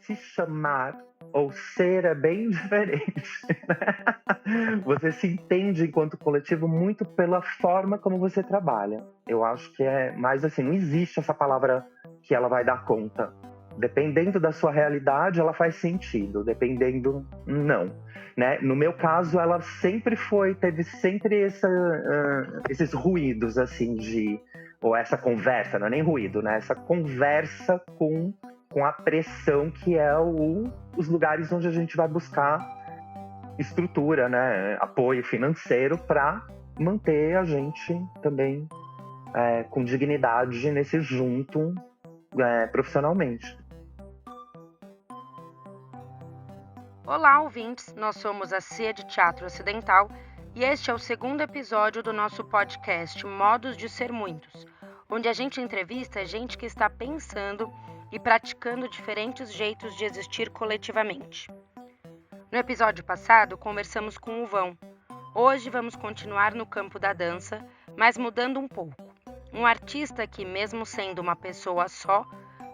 se chamar ou ser é bem diferente, né. Você se entende enquanto coletivo muito pela forma como você trabalha. Eu acho que é mais assim, não existe essa palavra que ela vai dar conta. Dependendo da sua realidade, ela faz sentido, dependendo, não. Né? No meu caso, ela sempre teve sempre esses ruídos, assim, ou essa conversa, não é nem ruído, né? Essa conversa com a pressão que é os lugares onde a gente vai buscar estrutura, né? Apoio financeiro para manter a gente também com dignidade nesse junto profissionalmente. Olá, ouvintes! Nós somos a CIA de Teatro Ocidental e este é o segundo episódio do nosso podcast Modos de Ser Muitos, onde a gente entrevista gente que está pensando e praticando diferentes jeitos de existir coletivamente. No episódio passado, conversamos com o Vão. Hoje vamos continuar no campo da dança, mas mudando um pouco. Um artista que, mesmo sendo uma pessoa só,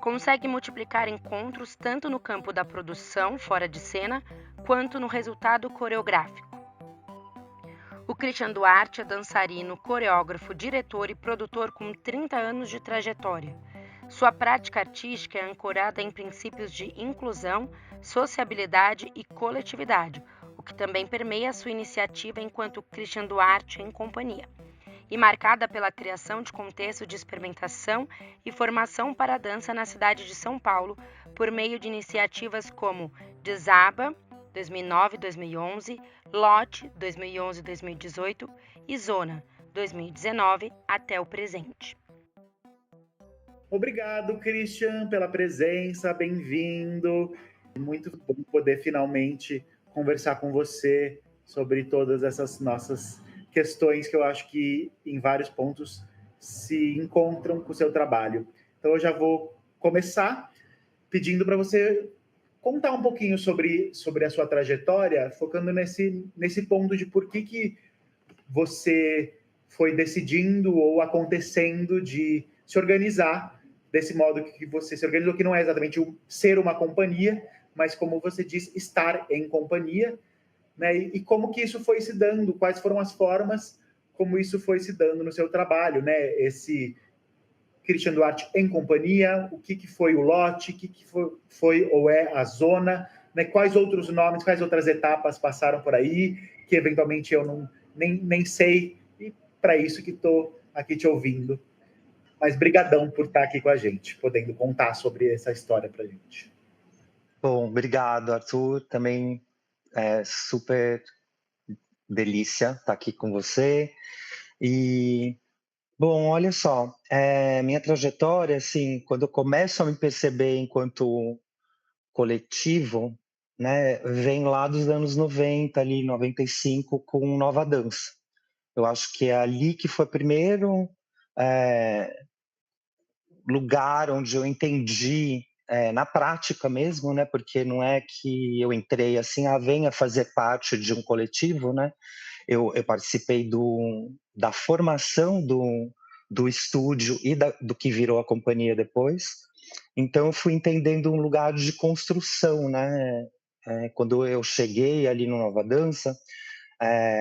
consegue multiplicar encontros tanto no campo da produção, fora de cena, quanto no resultado coreográfico. O Christian Duarte é dançarino, coreógrafo, diretor e produtor com 30 anos de trajetória. Sua prática artística é ancorada em princípios de inclusão, sociabilidade e coletividade, o que também permeia sua iniciativa enquanto Christian Duarte em companhia, e marcada pela criação de contexto de experimentação e formação para a dança na cidade de São Paulo, por meio de iniciativas como Desaba, 2009-2011, Lote, 2011-2018 e Zona, 2019 até o presente. Obrigado, Christian, pela presença, bem-vindo. Muito bom poder finalmente conversar com você sobre todas essas nossas questões que eu acho que em vários pontos se encontram com o seu trabalho. Então eu já vou começar pedindo para você contar um pouquinho sobre a sua trajetória, focando nesse ponto de por que você foi decidindo ou acontecendo de se organizar desse modo que você se organizou, que não é exatamente ser uma companhia, mas como você diz, estar em companhia, né? E como que isso foi se dando, quais foram as formas como isso foi se dando no seu trabalho, né? Esse Christian Duarte em companhia, o que foi o lote, o que foi ou é a zona, né? Quais outros nomes, quais outras etapas passaram por aí, que eventualmente eu nem sei, e para isso que estou aqui te ouvindo. Mas brigadão por estar aqui com a gente, podendo contar sobre essa história para a gente. Bom, obrigado, Arthur. Também é super delícia estar aqui com você. E, bom, olha só, minha trajetória, assim, quando eu começo a me perceber enquanto coletivo, né, vem lá dos anos 90, ali, 95, com Nova Dança. Eu acho que é ali que foi o primeiro lugar onde eu entendi, na prática mesmo, né, porque não é que eu entrei assim, venha fazer parte de um coletivo, né, eu participei da formação do estúdio e do que virou a companhia depois. Então eu fui entendendo um lugar de construção, né? Quando eu cheguei ali no Nova Dança,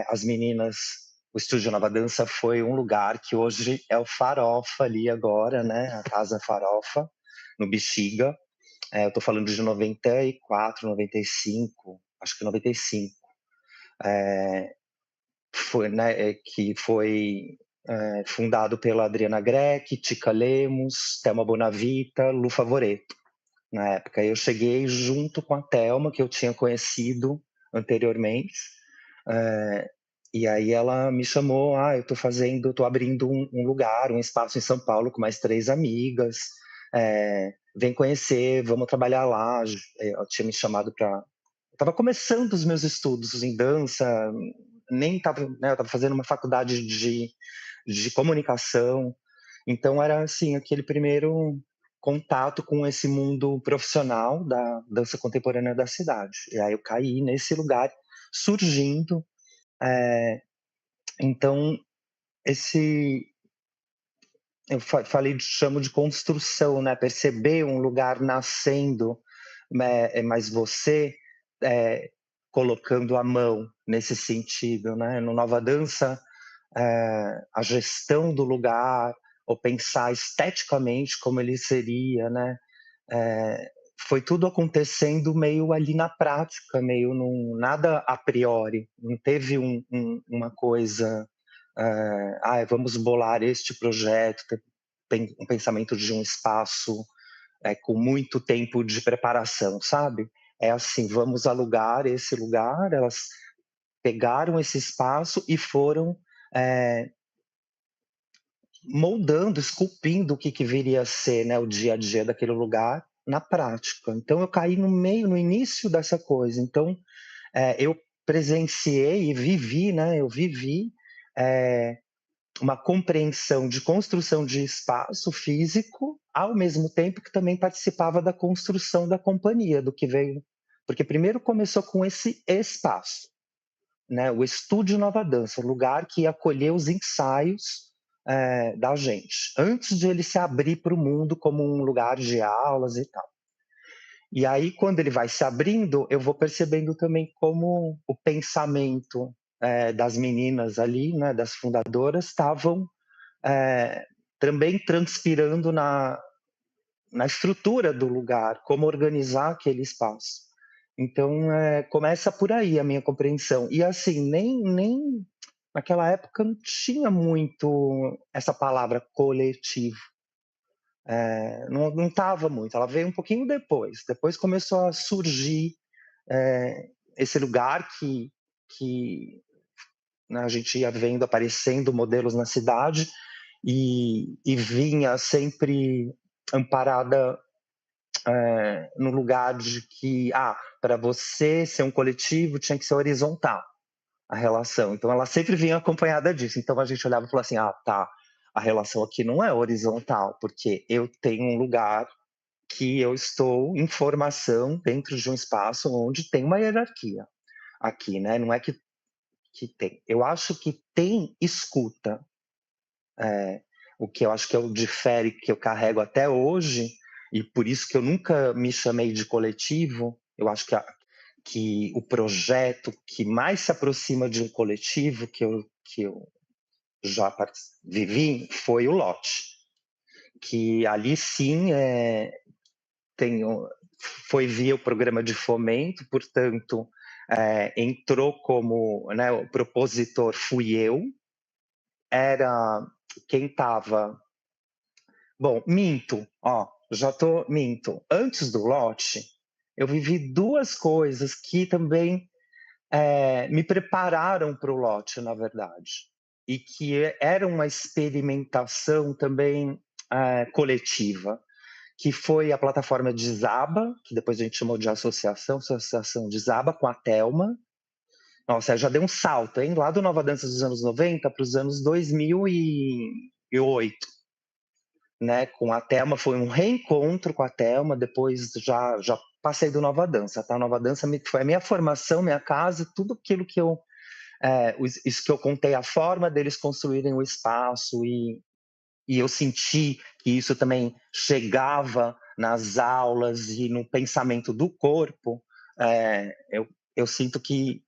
as meninas, o estúdio Nova Dança foi um lugar que hoje é o Farofa ali agora, né? A Casa Farofa, no Bexiga. Eu estou falando de 94, 95, acho que 95. Foi, né, que foi fundado pela Adriana Greco, Tica Lemos, Thelma Bonavita, Lu Favoreto. Na época, eu cheguei junto com a Thelma, que eu tinha conhecido anteriormente, e aí ela me chamou, eu tô abrindo um lugar, um espaço em São Paulo com mais 3 amigas, vem conhecer, vamos trabalhar lá. Ela tinha me chamado para... Estava começando os meus estudos em dança, nem estava, né, eu estava fazendo uma faculdade de comunicação, então era assim aquele primeiro contato com esse mundo profissional da dança contemporânea da cidade. E aí eu caí nesse lugar surgindo. Então esse eu falei, chamo de construção, né? Perceber um lugar nascendo mas você colocando a mão nesse sentido, né? No Nova Dança, a gestão do lugar, ou pensar esteticamente como ele seria, né? Foi tudo acontecendo meio ali na prática, meio nada a priori. Não teve uma coisa, vamos bolar este projeto, tem um pensamento de um espaço com muito tempo de preparação, sabe? É assim, vamos alugar esse lugar, elas pegaram esse espaço e foram moldando, esculpindo o que viria a ser, né, o dia a dia daquele lugar na prática. Então eu caí no início dessa coisa. Então eu presenciei e vivi, né? Eu vivi uma compreensão de construção de espaço físico, ao mesmo tempo que também participava da construção da companhia, do que veio. Porque primeiro começou com esse espaço, né? O Estúdio Nova Dança, o lugar que acolheu os ensaios da gente, antes de ele se abrir para o mundo como um lugar de aulas e tal. E aí, quando ele vai se abrindo, eu vou percebendo também como o pensamento das meninas ali, né, das fundadoras, estavam também transpirando na estrutura do lugar, como organizar aquele espaço. Então, começa por aí a minha compreensão. E assim, nem naquela época não tinha muito essa palavra coletivo. Não estava muito, ela veio um pouquinho depois. Depois começou a surgir esse lugar que né, a gente ia vendo aparecendo modelos na cidade e vinha sempre amparada no lugar de que, para você ser um coletivo tinha que ser horizontal a relação. Então ela sempre vinha acompanhada disso. Então a gente olhava e falava assim, tá, a relação aqui não é horizontal, porque eu tenho um lugar que eu estou em formação dentro de um espaço onde tem uma hierarquia aqui, né? Não é que tem. Eu acho que tem escuta. O que eu acho que é o difere que eu carrego até hoje, e por isso que eu nunca me chamei de coletivo, eu acho que o projeto que mais se aproxima de um coletivo que eu já vivi foi o Lote, que ali sim foi via o programa de fomento, portanto, entrou como, né, o propositor fui eu, era quem estava. Bom, minto. Antes do Lote, eu vivi duas coisas que também me prepararam para o Lote, na verdade, e que era uma experimentação também coletiva, que foi a plataforma Desaba, que depois a gente chamou de Associação Desaba, com a Thelma. Nossa, já deu um salto, hein? Lá do Nova Dança dos anos 90 para os anos 2008, né? Com a Thelma, foi um reencontro com a Thelma, depois já passei do Nova Dança, tá? Nova Dança foi a minha formação, minha casa, tudo aquilo que isso que eu contei, a forma deles construírem o espaço e eu senti que isso também chegava nas aulas e no pensamento do corpo, eu sinto que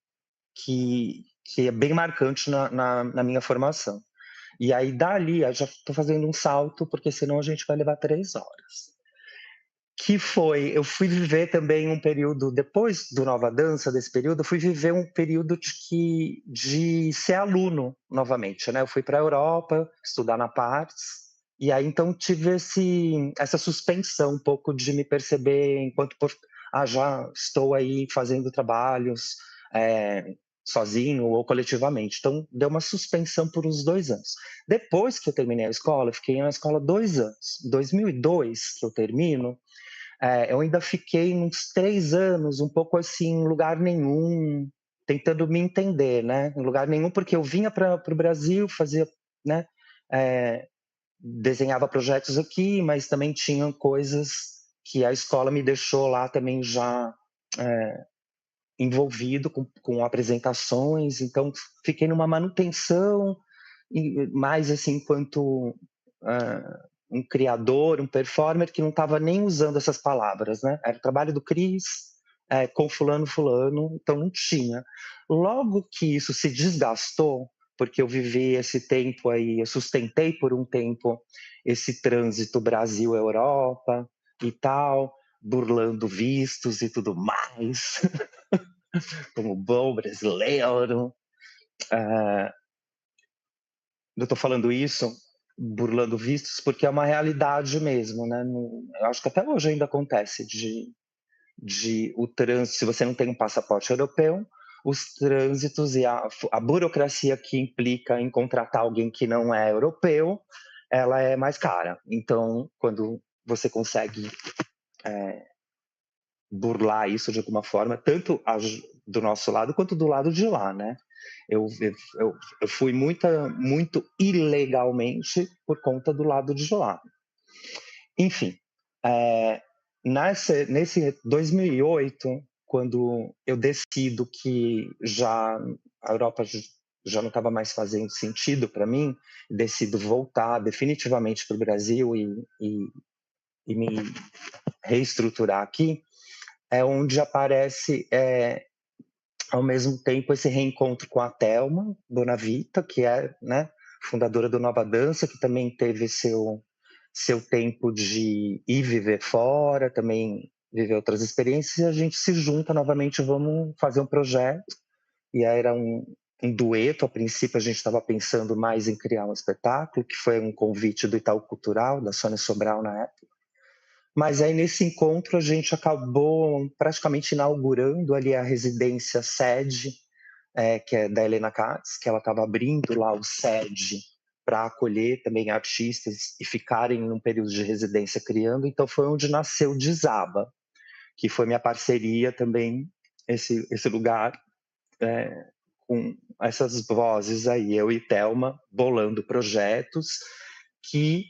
é bem marcante na minha formação. E aí, dali, eu já estou fazendo um salto, porque senão a gente vai levar 3 horas. Eu fui viver também um período, depois do Nova Dança, desse período, eu fui viver um período de ser aluno novamente, né? Eu fui para a Europa estudar na Parts, e aí então tive essa suspensão um pouco de me perceber enquanto já estou aí fazendo trabalhos sozinho ou coletivamente. Então deu uma suspensão por uns 2 anos. Depois que eu terminei a escola, eu fiquei na escola 2 anos. Em 2002, que eu termino, eu ainda fiquei uns 3 anos, um pouco assim, em lugar nenhum, tentando me entender, né? Em lugar nenhum, porque eu vinha para o Brasil, fazia, né? Desenhava projetos aqui, mas também tinham coisas que a escola me deixou lá também já envolvido com apresentações, então fiquei numa manutenção, mais assim, enquanto um criador, um performer que não estava nem usando essas palavras, né? Era o trabalho do Cris com fulano, então não tinha. Logo que isso se desgastou, porque eu vivi esse tempo aí, eu sustentei por um tempo esse trânsito Brasil-Europa e tal, burlando vistos e tudo mais, como bom brasileiro. Eu estou falando isso, burlando vistos, porque é uma realidade mesmo, né? Eu acho que até hoje ainda acontece de o trânsito, se você não tem um passaporte europeu, os trânsitos e a burocracia que implica em contratar alguém que não é europeu, ela é mais cara. Então, quando você consegue burlar isso de alguma forma, tanto do nosso lado quanto do lado de lá, né? Eu fui muito ilegalmente por conta do lado de lá. Enfim, nesse 2008, quando eu decido que a Europa já não estava mais fazendo sentido para mim, decido voltar definitivamente para o Brasil e me reestruturar aqui, é onde aparece ao mesmo tempo esse reencontro com a Thelma Bonavita, que é, né, fundadora do Nova Dança, que também teve seu tempo de ir viver fora, também viver outras experiências, e a gente se junta novamente, vamos fazer um projeto. E aí era um dueto. A princípio a gente estava pensando mais em criar um espetáculo, que foi um convite do Itaú Cultural, da Sônia Sobral na época. Mas aí nesse encontro a gente acabou praticamente inaugurando ali a residência sede, que é da Helena Katz, que ela estava abrindo lá o sede para acolher também artistas e ficarem num período de residência criando. Então foi onde nasceu o Desaba, que foi minha parceria também, esse lugar com essas vozes aí, eu e Thelma, bolando projetos que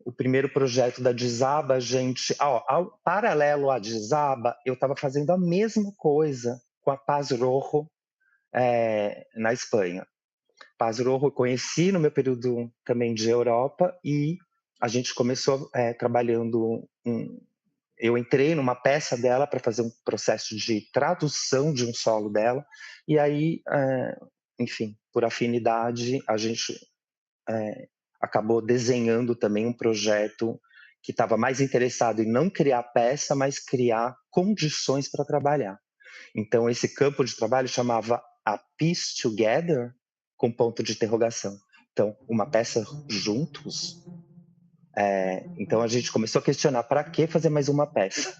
o primeiro projeto da Desaba, a gente, ao paralelo à Desaba, eu estava fazendo a mesma coisa com a Paz Rojo na Espanha. Paz Rojo eu conheci no meu período também de Europa e a gente começou trabalhando. Eu entrei numa peça dela para fazer um processo de tradução de um solo dela e aí, enfim, por afinidade, a gente acabou desenhando também um projeto que estava mais interessado em não criar peça, mas criar condições para trabalhar. Então, esse campo de trabalho chamava A Piece Together, com ponto de interrogação. Então, uma peça juntos. Então, a gente começou a questionar para que fazer mais uma peça?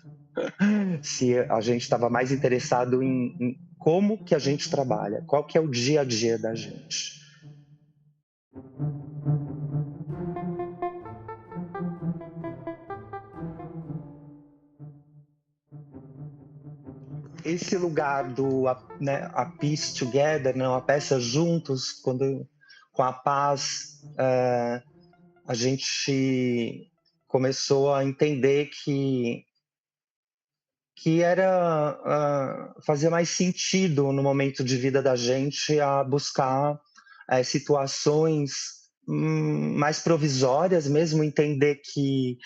Se a gente estava mais interessado em como que a gente trabalha, qual que é o dia a dia da gente. Esse lugar do né, a piece together, né, uma peça juntos, com a paz, a gente começou a entender que era fazer mais sentido no momento de vida da gente a buscar situações mais provisórias, mesmo entender que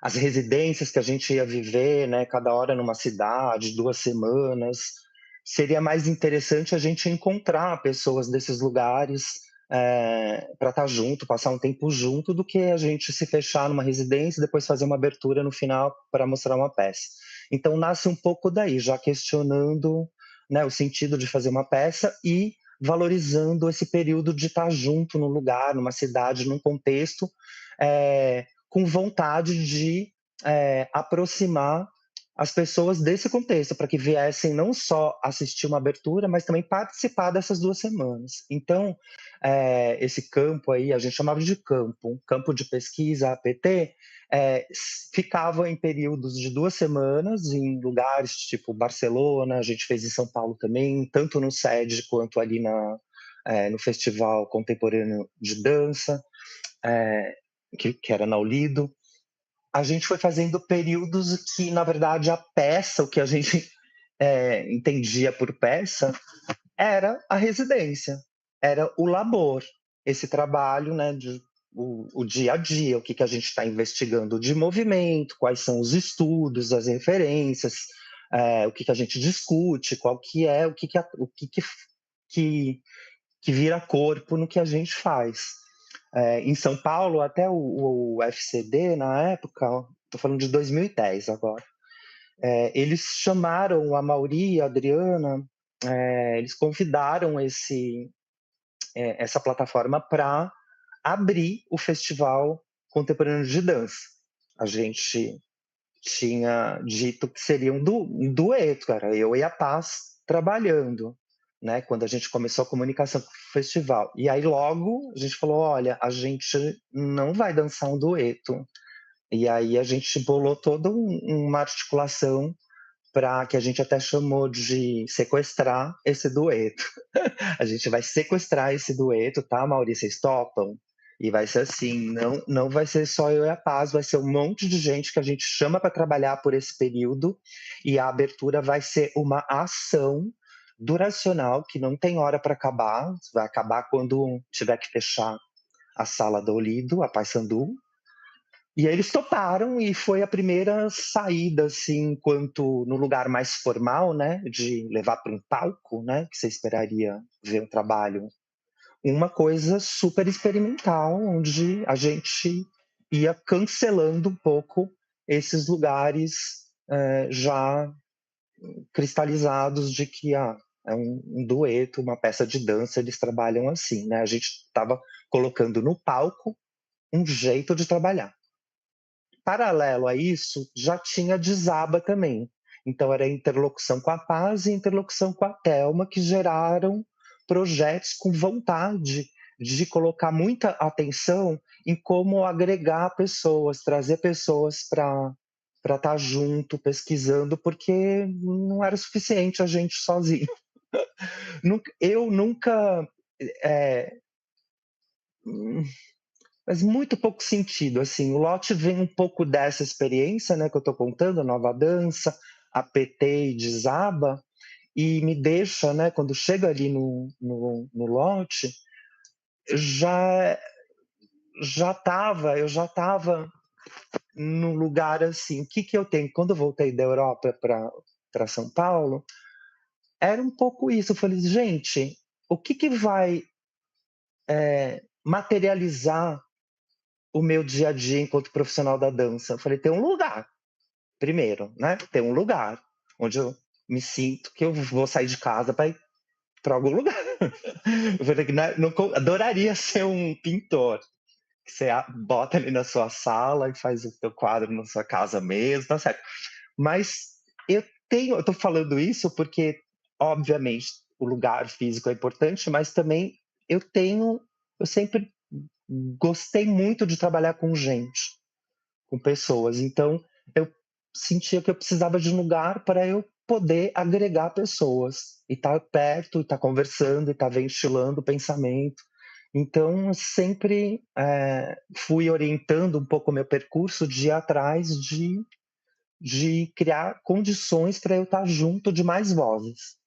as residências que a gente ia viver, né, cada hora numa cidade, 2 semanas, seria mais interessante a gente encontrar pessoas desses lugares para estar junto, passar um tempo junto, do que a gente se fechar numa residência e depois fazer uma abertura no final para mostrar uma peça. Então nasce um pouco daí, já questionando, né, o sentido de fazer uma peça e valorizando esse período de estar junto num lugar, numa cidade, num contexto, com vontade de aproximar as pessoas desse contexto, para que viessem não só assistir uma abertura, mas também participar dessas 2 semanas. Então, esse campo aí, a gente chamava de campo, um campo de pesquisa, APT, ficava em períodos de 2 semanas, em lugares tipo Barcelona, a gente fez em São Paulo também, tanto no SED quanto ali no Festival Contemporâneo de Dança, que era na Olido. A gente foi fazendo períodos que, na verdade, a peça, o que a gente entendia por peça, era a residência, era o labor, esse trabalho, né, o dia a dia, o que a gente está investigando de movimento, quais são os estudos, as referências, o que a gente discute, qual que é, que vira corpo no que a gente faz. Em São Paulo, até o FCD, na época, estou falando de 2010 agora, eles chamaram a Mauri e a Adriana, eles convidaram essa plataforma para abrir o Festival Contemporâneo de Dança. A gente tinha dito que seria um dueto, cara, eu e a Paz trabalhando, né, quando a gente começou a comunicação com o festival. E aí logo a gente falou, olha, a gente não vai dançar um dueto. E aí a gente bolou toda uma articulação para que a gente até chamou de sequestrar esse dueto. A gente vai sequestrar esse dueto, tá, Maurício? Vocês topam? E vai ser assim, não vai ser só eu e a Paz, vai ser um monte de gente que a gente chama para trabalhar por esse período, e a abertura vai ser uma ação duracional, que não tem hora para acabar, vai acabar quando tiver que fechar a sala do Olido, a Paysandu. E aí eles toparam, e foi a primeira saída, assim, enquanto no lugar mais formal, né, de levar para um palco, né, que você esperaria ver um trabalho, uma coisa super experimental, onde a gente ia cancelando um pouco esses lugares já cristalizados de que é um dueto, uma peça de dança, eles trabalham assim, né? A gente estava colocando no palco um jeito de trabalhar. Paralelo a isso, já tinha Desaba também. Então, era interlocução com a Paz e interlocução com a Thelma, que geraram projetos com vontade de colocar muita atenção em como agregar pessoas, trazer pessoas para estar junto, pesquisando, porque não era suficiente a gente sozinho. Eu nunca... Mas muito pouco sentido, assim, o lote vem um pouco dessa experiência, né, que eu estou contando, Nova Dança, APT e Desaba, e me deixa, né, quando chega ali no lote, já eu já estava no lugar assim, o que eu tenho? Quando eu voltei da Europa para São Paulo, era um pouco isso, eu falei, gente, o que vai materializar o meu dia a dia enquanto profissional da dança? Eu falei, tem um lugar, primeiro, né? Tem um lugar onde eu me sinto que eu vou sair de casa para ir para algum lugar. Eu falei que não, adoraria ser um pintor, que você bota ali na sua sala e faz o teu quadro na sua casa mesmo, tá certo? Mas eu tô falando isso porque, obviamente, o lugar físico é importante, mas também eu sempre gostei muito de trabalhar com gente, com pessoas. Então, eu sentia que eu precisava de um lugar para eu poder agregar pessoas e estar perto, e estar conversando, e estar ventilando o pensamento. Então, eu sempre fui orientando um pouco o meu percurso de ir atrás de criar condições para eu estar junto de mais vozes.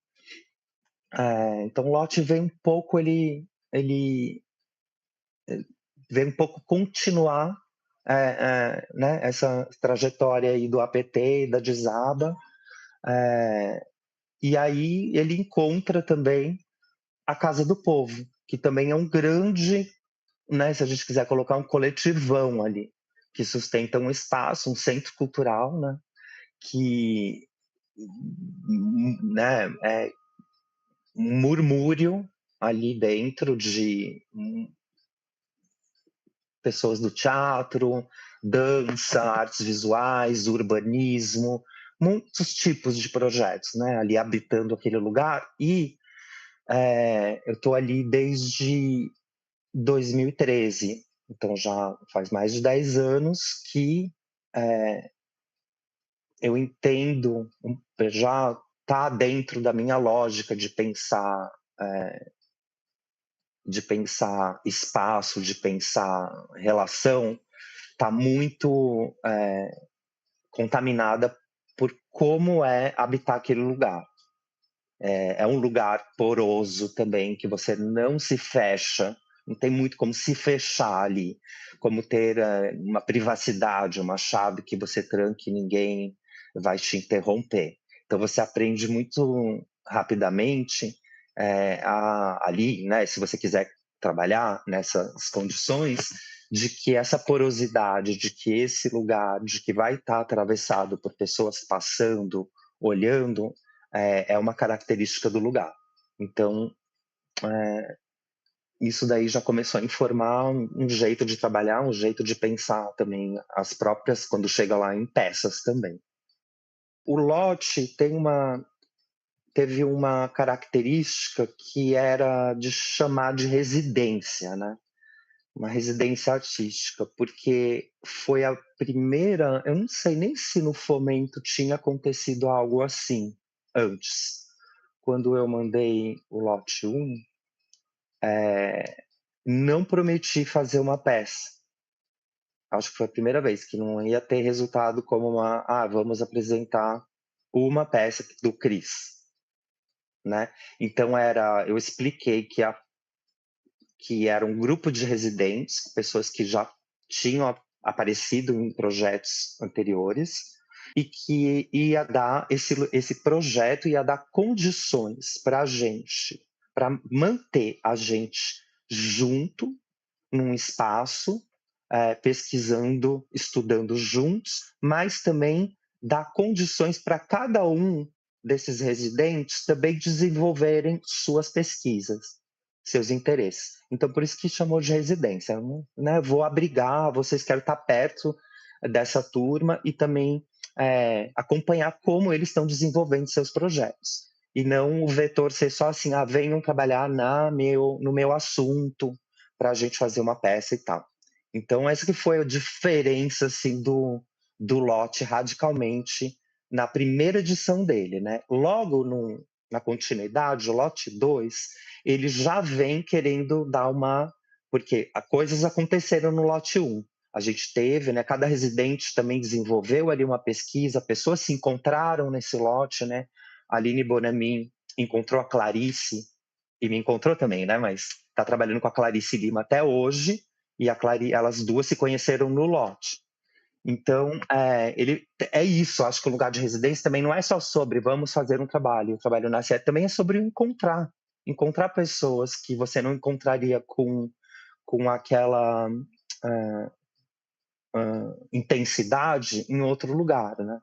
Então, o lote vem um pouco, ele vem um pouco continuar né, essa trajetória aí do APT e da Desaba, e aí ele encontra também a Casa do Povo, que também é um grande, né, se a gente quiser colocar um coletivão ali, que sustenta um espaço, um centro cultural, né, que, né, é um murmúrio ali dentro de pessoas do teatro, dança, artes visuais, urbanismo, muitos tipos de projetos, né, ali habitando aquele lugar. E eu estou ali desde 2013, então já faz mais de 10 anos que eu entendo, já está dentro da minha lógica de pensar espaço, de pensar relação, está muito contaminada por como é habitar aquele lugar. É um lugar poroso também, que você não se fecha não tem muito como se fechar ali, como ter uma privacidade, uma chave que você tranque e ninguém vai te interromper. Então você aprende muito rapidamente ali, né, se você quiser trabalhar nessas condições, de que essa porosidade, de que esse lugar, de que vai estar atravessado por pessoas passando, olhando, é uma característica do lugar. Então, isso daí já começou a informar um jeito de trabalhar, um jeito de pensar também as próprias, quando chega lá em peças também. O lote teve uma característica que era de chamar de residência, né? Uma residência artística, porque foi a primeira, eu não sei nem se no Fomento tinha acontecido algo assim antes. Quando eu mandei o lote 1, não prometi fazer uma peça. Acho que foi a primeira vez que não ia ter resultado como vamos apresentar uma peça do Cris, né? Então eu expliquei que era um grupo de residentes, pessoas que já tinham aparecido em projetos anteriores, e que ia dar esse projeto ia dar condições para a gente, para manter a gente junto num espaço, pesquisando, estudando juntos, mas também dar condições para cada um desses residentes também desenvolverem suas pesquisas, seus interesses. Então, por isso que chamou de residência. Né? Vou abrigar, vocês querem estar perto dessa turma e também acompanhar como eles estão desenvolvendo seus projetos. E não o vetor ser só assim, venham trabalhar no meu assunto para a gente fazer uma peça e tal. Então, essa que foi a diferença assim, do lote radicalmente na primeira edição dele. Né? Logo na continuidade, o lote 2, ele já vem querendo dar porque coisas aconteceram no lote 1. A gente teve, né, cada residente também desenvolveu ali uma pesquisa, pessoas se encontraram nesse lote, né? A Aline Bonamin encontrou a Clarice, e me encontrou também, né? Mas está trabalhando com a Clarice Lima até hoje, e elas duas se conheceram no lote. Então, isso. Acho que o lugar de residência também não é só sobre vamos fazer um trabalho. O trabalho na SE também é sobre encontrar pessoas que você não encontraria com aquela intensidade em outro lugar, né?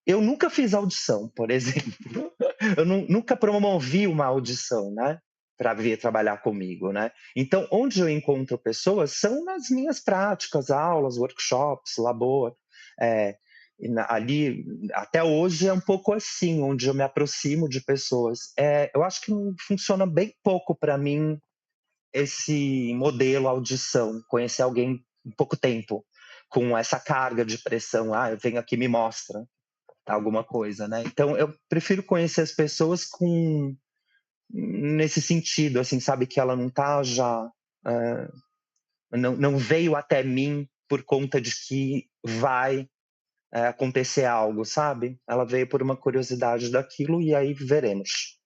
Eu nunca fiz audição, por exemplo. Eu nunca promovi uma audição, né? Para vir trabalhar comigo, né? Então, onde eu encontro pessoas são nas minhas práticas, aulas, workshops, labor. Ali, até hoje, é um pouco assim, onde eu me aproximo de pessoas. Eu acho que funciona bem pouco para mim esse modelo audição, conhecer alguém em pouco tempo, com essa carga de pressão, eu venho aqui, me mostra alguma coisa, né? Então eu prefiro conhecer as pessoas nesse sentido, assim, sabe, que ela não tá já não veio até mim por conta de que vai acontecer algo, sabe? Ela veio por uma curiosidade daquilo e aí veremos.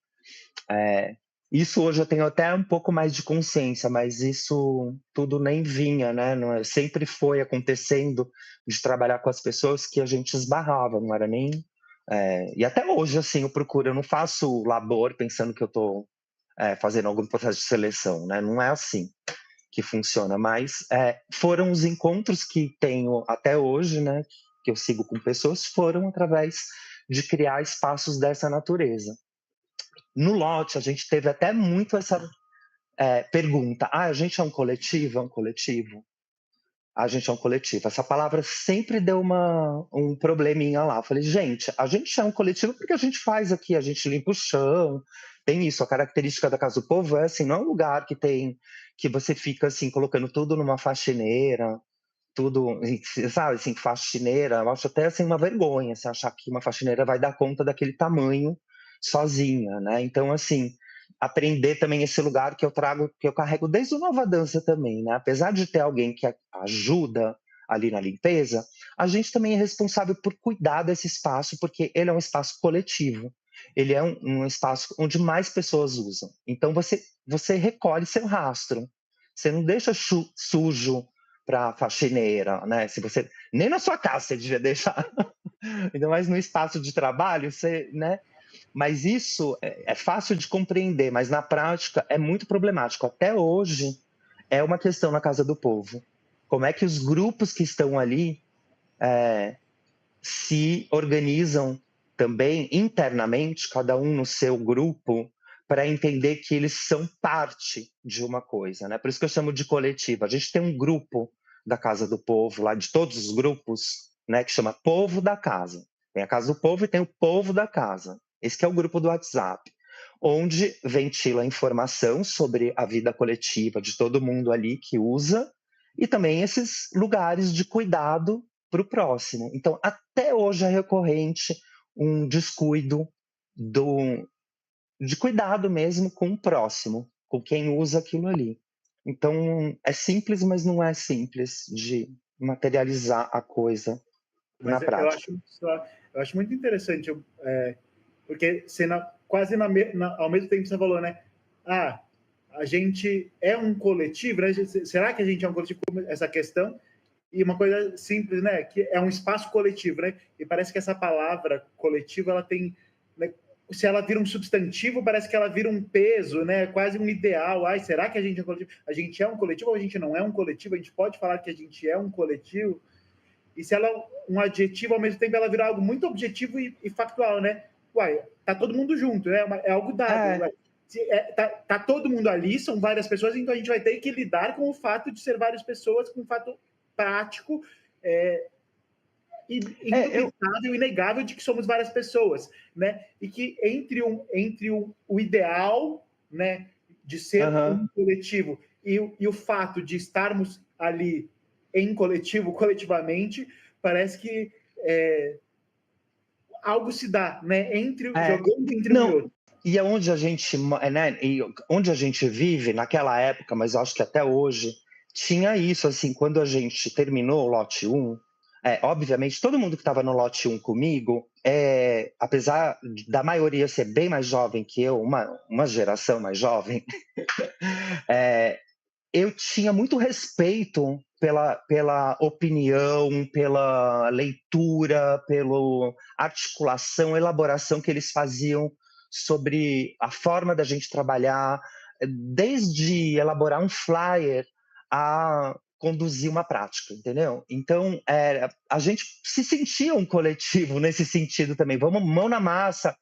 Isso hoje eu tenho até um pouco mais de consciência, mas isso tudo nem vinha, né? Sempre foi acontecendo de trabalhar com as pessoas que a gente esbarrava, não era nem. E até hoje, assim, eu não faço labor pensando que eu estou fazendo algum processo de seleção, né? Não é assim que funciona, mas foram os encontros que tenho até hoje, né? Que eu sigo com pessoas, foram através de criar espaços dessa natureza. No lote, a gente teve até muito essa pergunta: a gente é um coletivo? É um coletivo? A gente é um coletivo. Essa palavra sempre deu um probleminha lá. Eu falei, gente, a gente é um coletivo porque a gente faz aqui, a gente limpa o chão, tem isso. A característica da Casa do Povo é assim, não é um lugar que você fica assim, colocando tudo numa faxineira, tudo, sabe, assim, faxineira. Eu acho até assim uma vergonha você achar que uma faxineira vai dar conta daquele tamanho sozinha, né? Então, assim, aprender também esse lugar que eu carrego desde o Nova Dança também, né? Apesar de ter alguém que ajuda ali na limpeza, a gente também é responsável por cuidar desse espaço, porque ele é um espaço coletivo. Ele é um espaço onde mais pessoas usam. Então, você recolhe seu rastro. Você não deixa sujo para faxineira, né? Se você nem na sua casa você devia deixar, ainda mais no espaço de trabalho, você, né? Mas isso é fácil de compreender, mas na prática é muito problemático. Até hoje é uma questão na Casa do Povo. Como é que os grupos que estão ali se organizam também internamente, cada um no seu grupo, para entender que eles são parte de uma coisa, né? Por isso que eu chamo de coletivo. A gente tem um grupo da Casa do Povo, lá de todos os grupos, né, que chama Povo da Casa. Tem a Casa do Povo e tem o Povo da Casa. Esse que é o grupo do WhatsApp, onde ventila informação sobre a vida coletiva de todo mundo ali que usa, e também esses lugares de cuidado para o próximo. Então, até hoje é recorrente um descuido de cuidado mesmo com o próximo, com quem usa aquilo ali. Então, é simples, mas não é simples de materializar a coisa na Mas eu prática. acho, eu acho muito interessante, porque quase ao mesmo tempo você falou, né? Ah, a gente é um coletivo, né? Será que a gente é um coletivo? Essa questão. E uma coisa simples, né? Que é um espaço coletivo, né? E parece que essa palavra coletivo, ela tem, né? Se ela vira um substantivo, parece que ela vira um peso, né? Quase um ideal. Ai, será que a gente é um coletivo? A gente é um coletivo ou a gente não é um coletivo? A gente pode falar que a gente é um coletivo? E se ela é um adjetivo, ao mesmo tempo ela vira algo muito objetivo e factual, né? Uai, tá todo mundo junto, né? É algo dado. É, Uai. Tá todo mundo ali, são várias pessoas, então a gente vai ter que lidar com o fato de ser várias pessoas, com o fato prático, eu. indubitável, inegável de que somos várias pessoas, né? E que entre o ideal, né, de ser Aham. um coletivo e o fato de estarmos ali em coletivo, coletivamente, parece que algo se dá, né? É, Jogando entre um e não, outro. e é onde a gente, né, e onde a gente vive naquela época, mas eu acho que até hoje, tinha isso, assim, quando a gente terminou o lote 1, obviamente, todo mundo que estava no lote 1 comigo, apesar da maioria ser bem mais jovem que eu, uma geração mais jovem, eu tinha muito respeito pela opinião, pela leitura, pela articulação, elaboração que eles faziam sobre a forma da gente trabalhar, desde elaborar um flyer a conduzir uma prática, entendeu? Então, a gente se sentia um coletivo nesse sentido também. Vamos, mão na massa.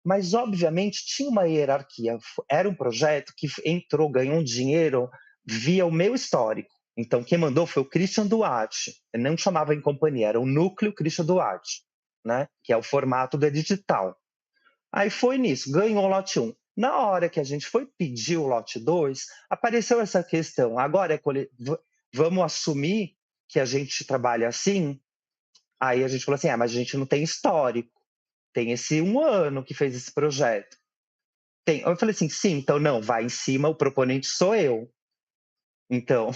Mas, obviamente, tinha uma hierarquia. Era um projeto que entrou, ganhou um dinheiro via o meu histórico. Então, quem mandou foi o Christian Duarte. Eu não chamava em companhia, era o núcleo Christian Duarte, né? Que é o formato do digital. Aí foi nisso, ganhou o lote 1. Na hora que a gente foi pedir o lote 2, apareceu essa questão. Agora vamos assumir que a gente trabalha assim? Aí a gente falou assim: mas a gente não tem histórico. Tem esse 1 ano que fez esse projeto. Eu falei assim: sim, então não, vai em cima, o proponente sou eu. Então,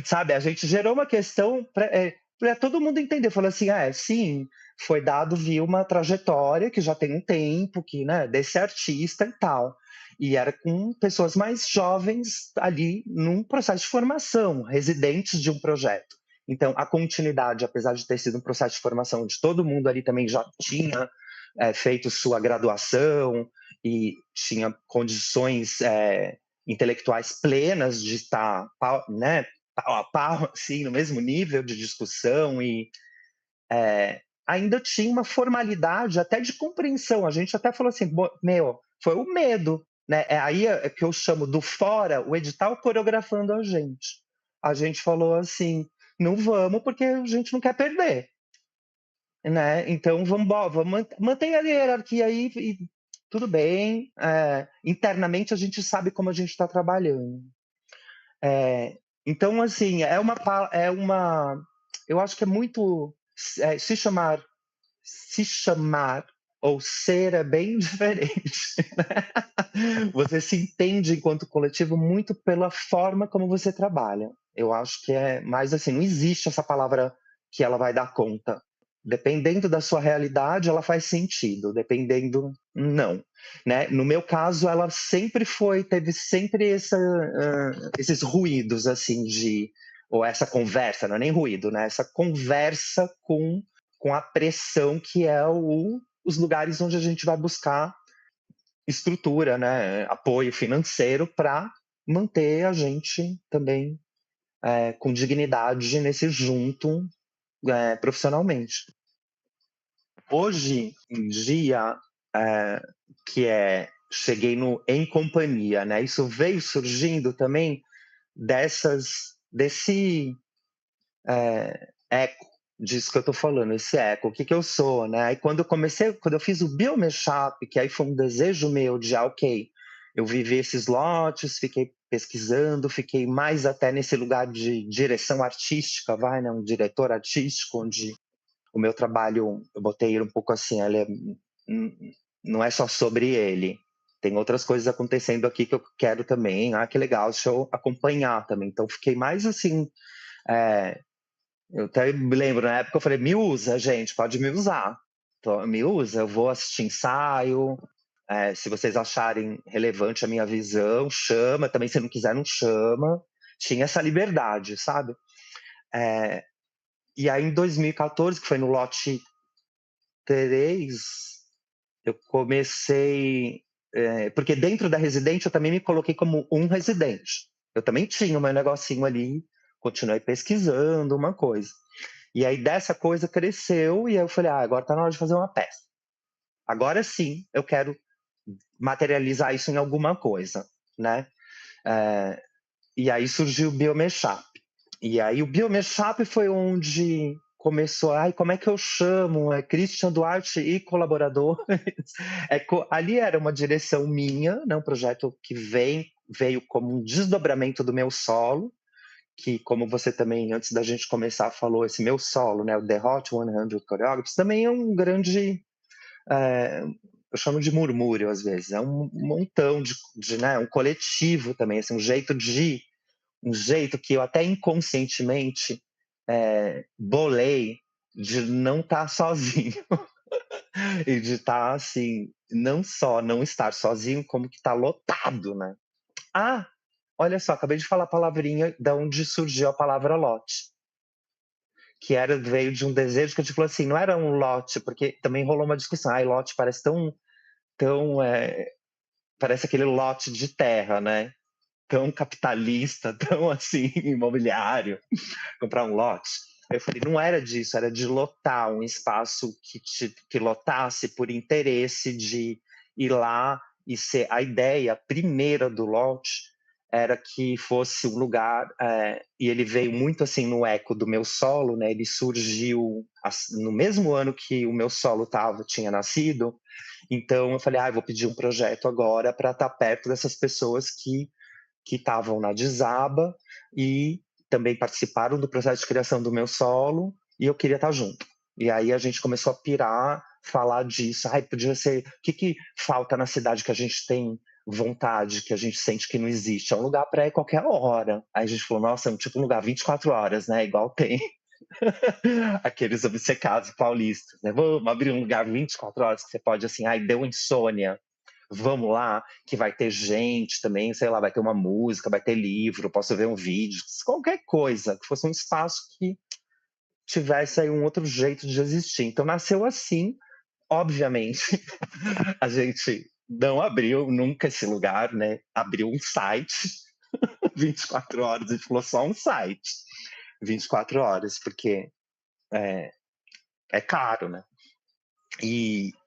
sabe, a gente gerou uma questão para todo mundo entender. Falou assim: sim, foi dado via uma trajetória que já tem um tempo, que, né, desse artista e tal. E era com pessoas mais jovens ali num processo de formação, residentes de um projeto. Então, a continuidade, apesar de ter sido um processo de formação onde todo mundo ali também já tinha feito sua graduação e tinha condições intelectuais plenas de estar, né, pau a pau, assim, no mesmo nível de discussão e ainda tinha uma formalidade até de compreensão. A gente até falou assim, foi o medo, né? Aí que eu chamo do fora, o edital coreografando a gente. A gente falou assim, não vamos porque a gente não quer perder, né? Então vamos manter a hierarquia aí e tudo bem. Internamente a gente sabe como a gente está trabalhando. Então, assim, eu acho que é muito se chamar ou ser é bem diferente. Né? Você se entende enquanto coletivo muito pela forma como você trabalha. Eu acho que é mais assim, não existe essa palavra que ela vai dar conta. Dependendo da sua realidade, ela faz sentido, dependendo, não. Né? No meu caso, ela sempre teve sempre esses ruídos, assim, ou essa conversa, não é nem ruído, né? Essa conversa com a pressão que é os lugares onde a gente vai buscar estrutura, né? Apoio financeiro para manter a gente também com dignidade nesse junto profissionalmente. Hoje em dia, é, cheguei no Em Companhia, né? Isso veio surgindo também desse eco disso que eu tô falando, esse eco, o que que eu sou, né? Aí quando eu fiz o Biomashup, que aí foi um desejo meu de, ok, eu vivi esses lotes, fiquei pesquisando, fiquei mais até nesse lugar de direção artística, né? Um diretor artístico, onde o meu trabalho, eu botei ele um pouco assim, não é só sobre ele. Tem outras coisas acontecendo aqui que eu quero também. Ah, que legal, deixa eu acompanhar também. Então, fiquei mais assim. Eu até me lembro, na época eu falei, me usa, gente, pode me usar. Então, me usa, eu vou assistir ensaio. Se vocês acharem relevante a minha visão, chama. Também, se não quiser, não chama. Tinha essa liberdade, sabe? E aí, em 2014, que foi no lote 3, eu comecei. Porque dentro da residente eu também me coloquei como um residente. Eu também tinha o meu negocinho ali, continuei pesquisando uma coisa. E aí dessa coisa cresceu e aí eu falei, agora tá na hora de fazer uma peça. Agora sim eu quero materializar isso em alguma coisa, né? E aí surgiu o Biomashup. E aí o Biomashup foi onde começou, como é que eu chamo? É Christian Duarte e colaboradores. Ali era uma direção minha, né? Um projeto que veio como um desdobramento do meu solo, que, como você também, antes da gente começar, falou, esse meu solo, né? O The Hot 100 Choreographers, também é um grande... eu chamo de murmúrio, às vezes. É um montão né? Um coletivo também, assim, um jeito que eu até inconscientemente bolei de não estar sozinho e de estar assim, não só não estar sozinho, como que está lotado, né? Olha só, acabei de falar a palavrinha da onde surgiu a palavra lote, que veio de um desejo que eu te falei assim, não era um lote, porque também rolou uma discussão, lote parece tão parece aquele lote de terra, né? Tão capitalista, tão assim, imobiliário, comprar um lote. Eu falei, não era disso, era de lotar um espaço que lotasse por interesse de ir lá e ser. A ideia primeira do lote era que fosse um lugar, e ele veio muito assim no eco do meu solo, né? Ele surgiu no mesmo ano que o meu solo tinha nascido. Então eu falei, vou pedir um projeto agora para estar perto dessas pessoas que estavam na Desaba e também participaram do processo de criação do meu solo, e eu queria estar junto. E aí a gente começou a pirar, falar disso. Podia ser... O que falta na cidade que a gente tem vontade, que a gente sente que não existe? É um lugar para ir qualquer hora. Aí a gente falou, nossa, é um lugar 24 horas, né? Igual tem aqueles obcecados paulistas, né? Vamos abrir um lugar 24 horas que você pode, assim, deu insônia. Vamos lá, que vai ter gente também, sei lá, vai ter uma música, vai ter livro, posso ver um vídeo, qualquer coisa, que fosse um espaço que tivesse aí um outro jeito de existir. Então nasceu assim, obviamente, a gente não abriu nunca esse lugar, né? Abriu um site, 24 horas, a gente falou só um site, 24 horas, porque é caro, né?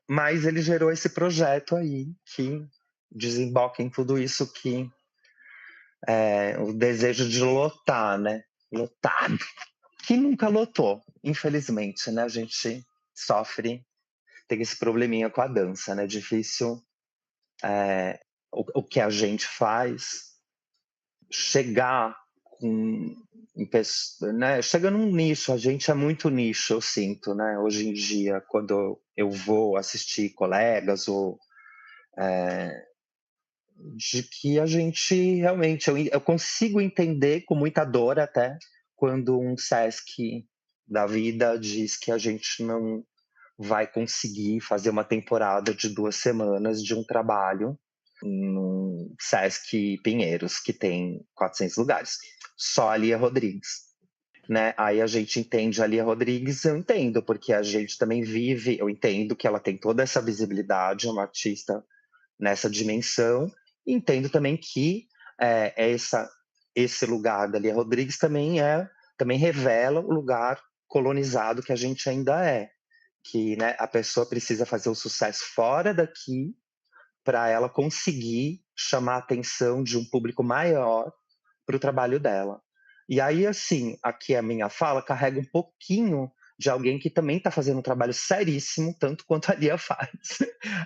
Mas ele gerou esse projeto aí que desemboca em tudo isso que o desejo de lotar, né? Lotar. Que nunca lotou, infelizmente, né? A gente tem esse probleminha com a dança, né? Difícil o que a gente faz chegar né? Chega num nicho, a gente é muito nicho, eu sinto, né? Hoje em dia, quando eu vou assistir colegas ou de que a gente realmente, eu consigo entender com muita dor até quando um Sesc da vida diz que a gente não vai conseguir fazer uma temporada de 2 semanas de um trabalho no Sesc Pinheiros, que tem 400 lugares. Só a Lia Rodrigues, né? Aí a gente entende a Lia Rodrigues, eu entendo, porque a gente também vive, eu entendo que ela tem toda essa visibilidade, é uma artista nessa dimensão, e entendo também que esse lugar da Lia Rodrigues também revela o lugar colonizado que a gente ainda é, que, né, a pessoa precisa fazer o sucesso fora daqui para ela conseguir chamar a atenção de um público maior para o trabalho dela. E aí, assim, aqui a minha fala carrega um pouquinho de alguém que também está fazendo um trabalho seríssimo, tanto quanto a Lia faz,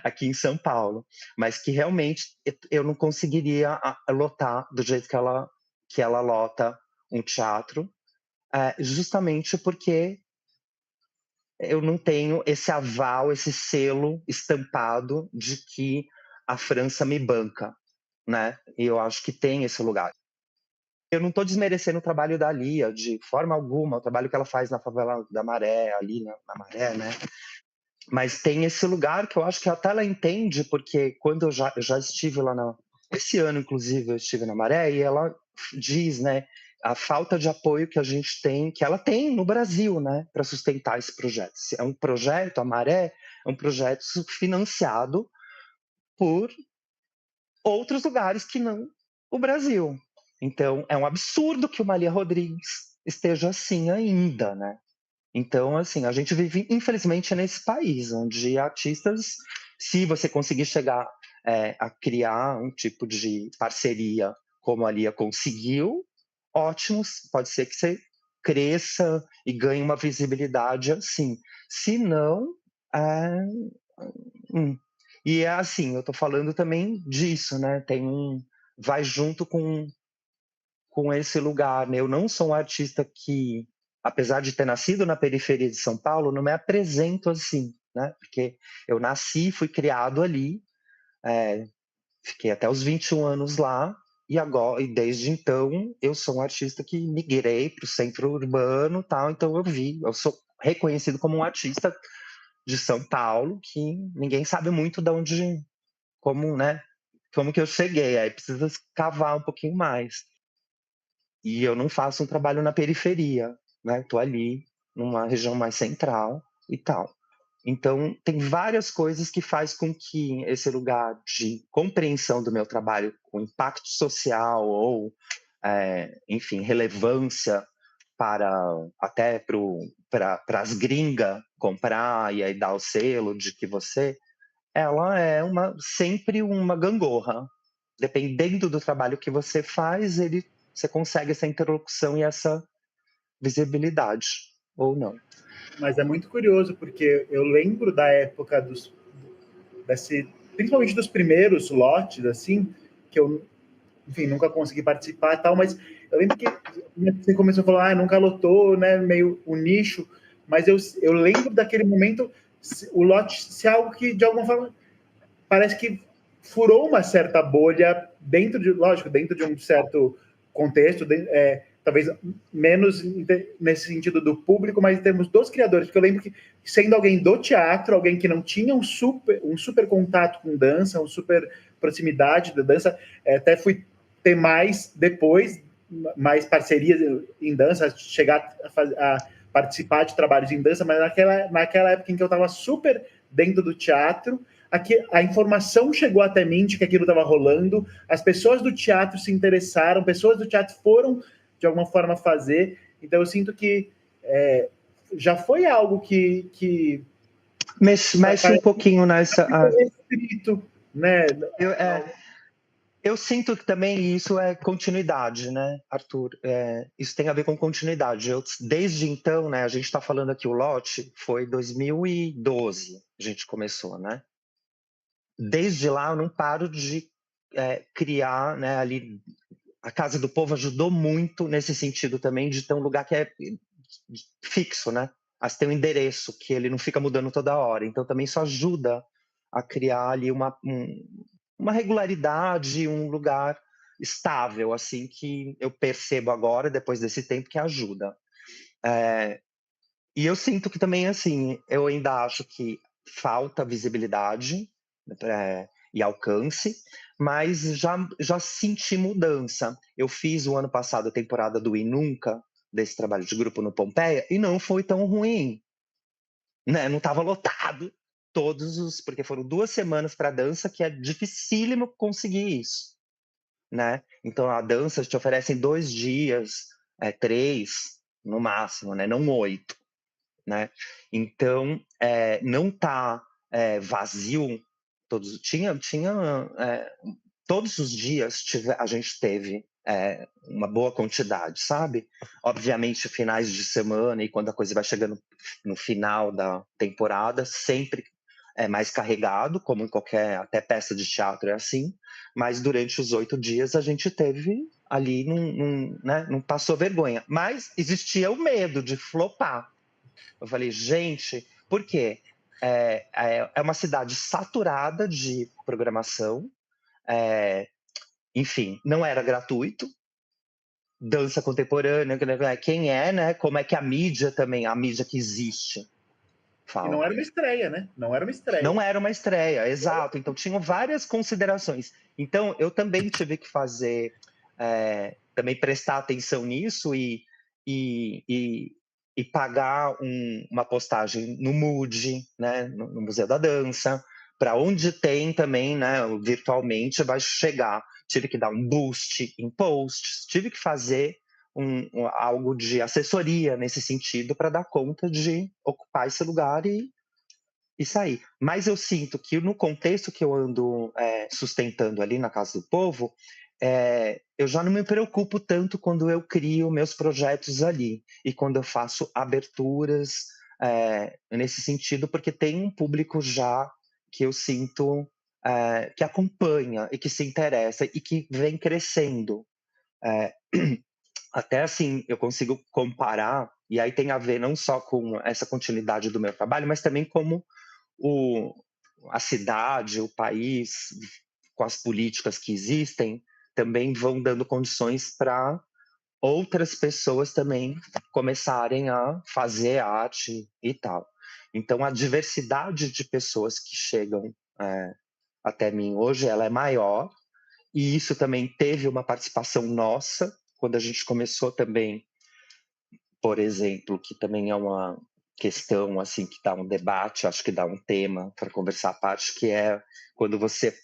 aqui em São Paulo, mas que realmente eu não conseguiria lotar do jeito que ela lota um teatro, justamente porque eu não tenho esse aval, esse selo estampado de que a França me banca, né? E eu acho que tem esse lugar. Eu não estou desmerecendo o trabalho da Lia, de forma alguma, o trabalho que ela faz na favela da Maré, ali na Maré, né? Mas tem esse lugar que eu acho que até ela entende, porque quando eu já estive lá esse ano, inclusive, eu estive na Maré, e ela diz, né, a falta de apoio que a gente tem, que ela tem no Brasil, né, para sustentar esse projeto. É um projeto, a Maré, é um projeto financiado por outros lugares que não o Brasil. Então, é um absurdo que o Malia Rodrigues esteja assim ainda, né? Então, assim, a gente vive, infelizmente, nesse país, onde artistas, se você conseguir chegar a criar um tipo de parceria como a Lia conseguiu, ótimo, pode ser que você cresça e ganhe uma visibilidade assim. Se não, é, hum. E é assim, eu tô falando também disso, né? Vai junto com esse lugar, né? Eu não sou um artista que, apesar de ter nascido na periferia de São Paulo, não me apresento assim, né? Porque eu nasci, fui criado ali, é, fiquei até os 21 anos lá, e agora, e desde então, eu sou um artista que migrei para o centro urbano, tal, então eu sou reconhecido como um artista de São Paulo, que ninguém sabe muito de onde, como, né? Como que eu cheguei, aí precisa cavar um pouquinho mais. E eu não faço um trabalho na periferia, né? Estou ali, numa região mais central e tal. Então, tem várias coisas que faz com que esse lugar de compreensão do meu trabalho, com impacto social ou, enfim, relevância para até para as gringas comprar e aí dar o selo de que ela é sempre uma gangorra. Dependendo do trabalho que você faz, você consegue essa interlocução e essa visibilidade, ou não. Mas é muito curioso, porque eu lembro da época principalmente dos primeiros lotes, assim, que eu, enfim, nunca consegui participar e tal, mas eu lembro que você começou a falar, nunca lotou, né, meio o nicho, mas eu lembro daquele momento, o lote ser algo que, de alguma forma, parece que furou uma certa bolha lógico, dentro de um certo contexto, talvez menos nesse sentido do público, mas em termos dos criadores, porque eu lembro que, sendo alguém do teatro, alguém que não tinha um super contato com dança, uma super proximidade da dança, até fui ter mais depois, mais parcerias em dança, chegar a participar de trabalhos em dança, mas naquela época em que eu estava super dentro do teatro, a informação chegou até mim de que aquilo estava rolando, as pessoas do teatro se interessaram, pessoas do teatro foram, de alguma forma, fazer. Então, eu sinto que já foi algo que mexe um pouquinho nessa... Espírito, né? Eu sinto que também isso é continuidade, né, Arthur? Isso tem a ver com continuidade. Desde então, né, a gente está falando aqui, o lote foi 2012, a gente começou, né? Desde lá eu não paro de criar, né, ali a Casa do Povo ajudou muito nesse sentido também de ter um lugar que é fixo, né? Mas tem um endereço que ele não fica mudando toda hora. Então também isso ajuda a criar ali uma regularidade, um lugar estável, assim, que eu percebo agora, depois desse tempo, que ajuda. E eu sinto que também, assim, eu ainda acho que falta visibilidade, e alcance, mas já senti mudança. Eu fiz o ano passado a temporada do E Nunca, desse trabalho de grupo no Pompeia, e não foi tão ruim, né? Não estava lotado porque foram 2 semanas para dança, que é dificílimo conseguir isso, né? Então a dança te oferece em 2 dias, 3 no máximo, né? Não 8, né? Então não tá vazio todos os dias a gente teve uma boa quantidade, sabe? Obviamente, finais de semana e quando a coisa vai chegando no final da temporada, sempre é mais carregado, como em qualquer, até peça de teatro é assim, mas durante os 8 dias a gente teve ali, né, não passou vergonha. Mas existia o medo de flopar. Eu falei, gente, por quê? É uma cidade saturada de programação, enfim, não era gratuito. Dança contemporânea, quem é, né? Como é que a mídia também, a mídia que existe, E não fala. era uma estreia, né? Não era uma estreia. Não era uma estreia, exato. Então tinham várias considerações. Então eu também tive que fazer, também prestar atenção nisso e, e, e pagar uma postagem no Mood, né, no Museu da Dança, para onde tem também, né, virtualmente vai chegar. Tive que dar um boost em posts, tive que fazer algo de assessoria nesse sentido para dar conta de ocupar esse lugar e sair. Mas eu sinto que no contexto que eu ando sustentando ali na Casa do Povo, eu já não me preocupo tanto quando eu crio meus projetos ali e quando eu faço aberturas nesse sentido, porque tem um público já que eu sinto que acompanha e que se interessa e que vem crescendo. Até assim, eu consigo comparar, e aí tem a ver não só com essa continuidade do meu trabalho, mas também como o, a cidade, o país, com as políticas que existem, também vão dando condições para outras pessoas também começarem a fazer arte e tal. Então, a diversidade de pessoas que chegam até mim hoje, ela é maior, e isso também teve uma participação nossa, quando a gente começou também, por exemplo, que também é uma questão assim que dá um debate, acho que dá um tema para conversar à parte, que é quando você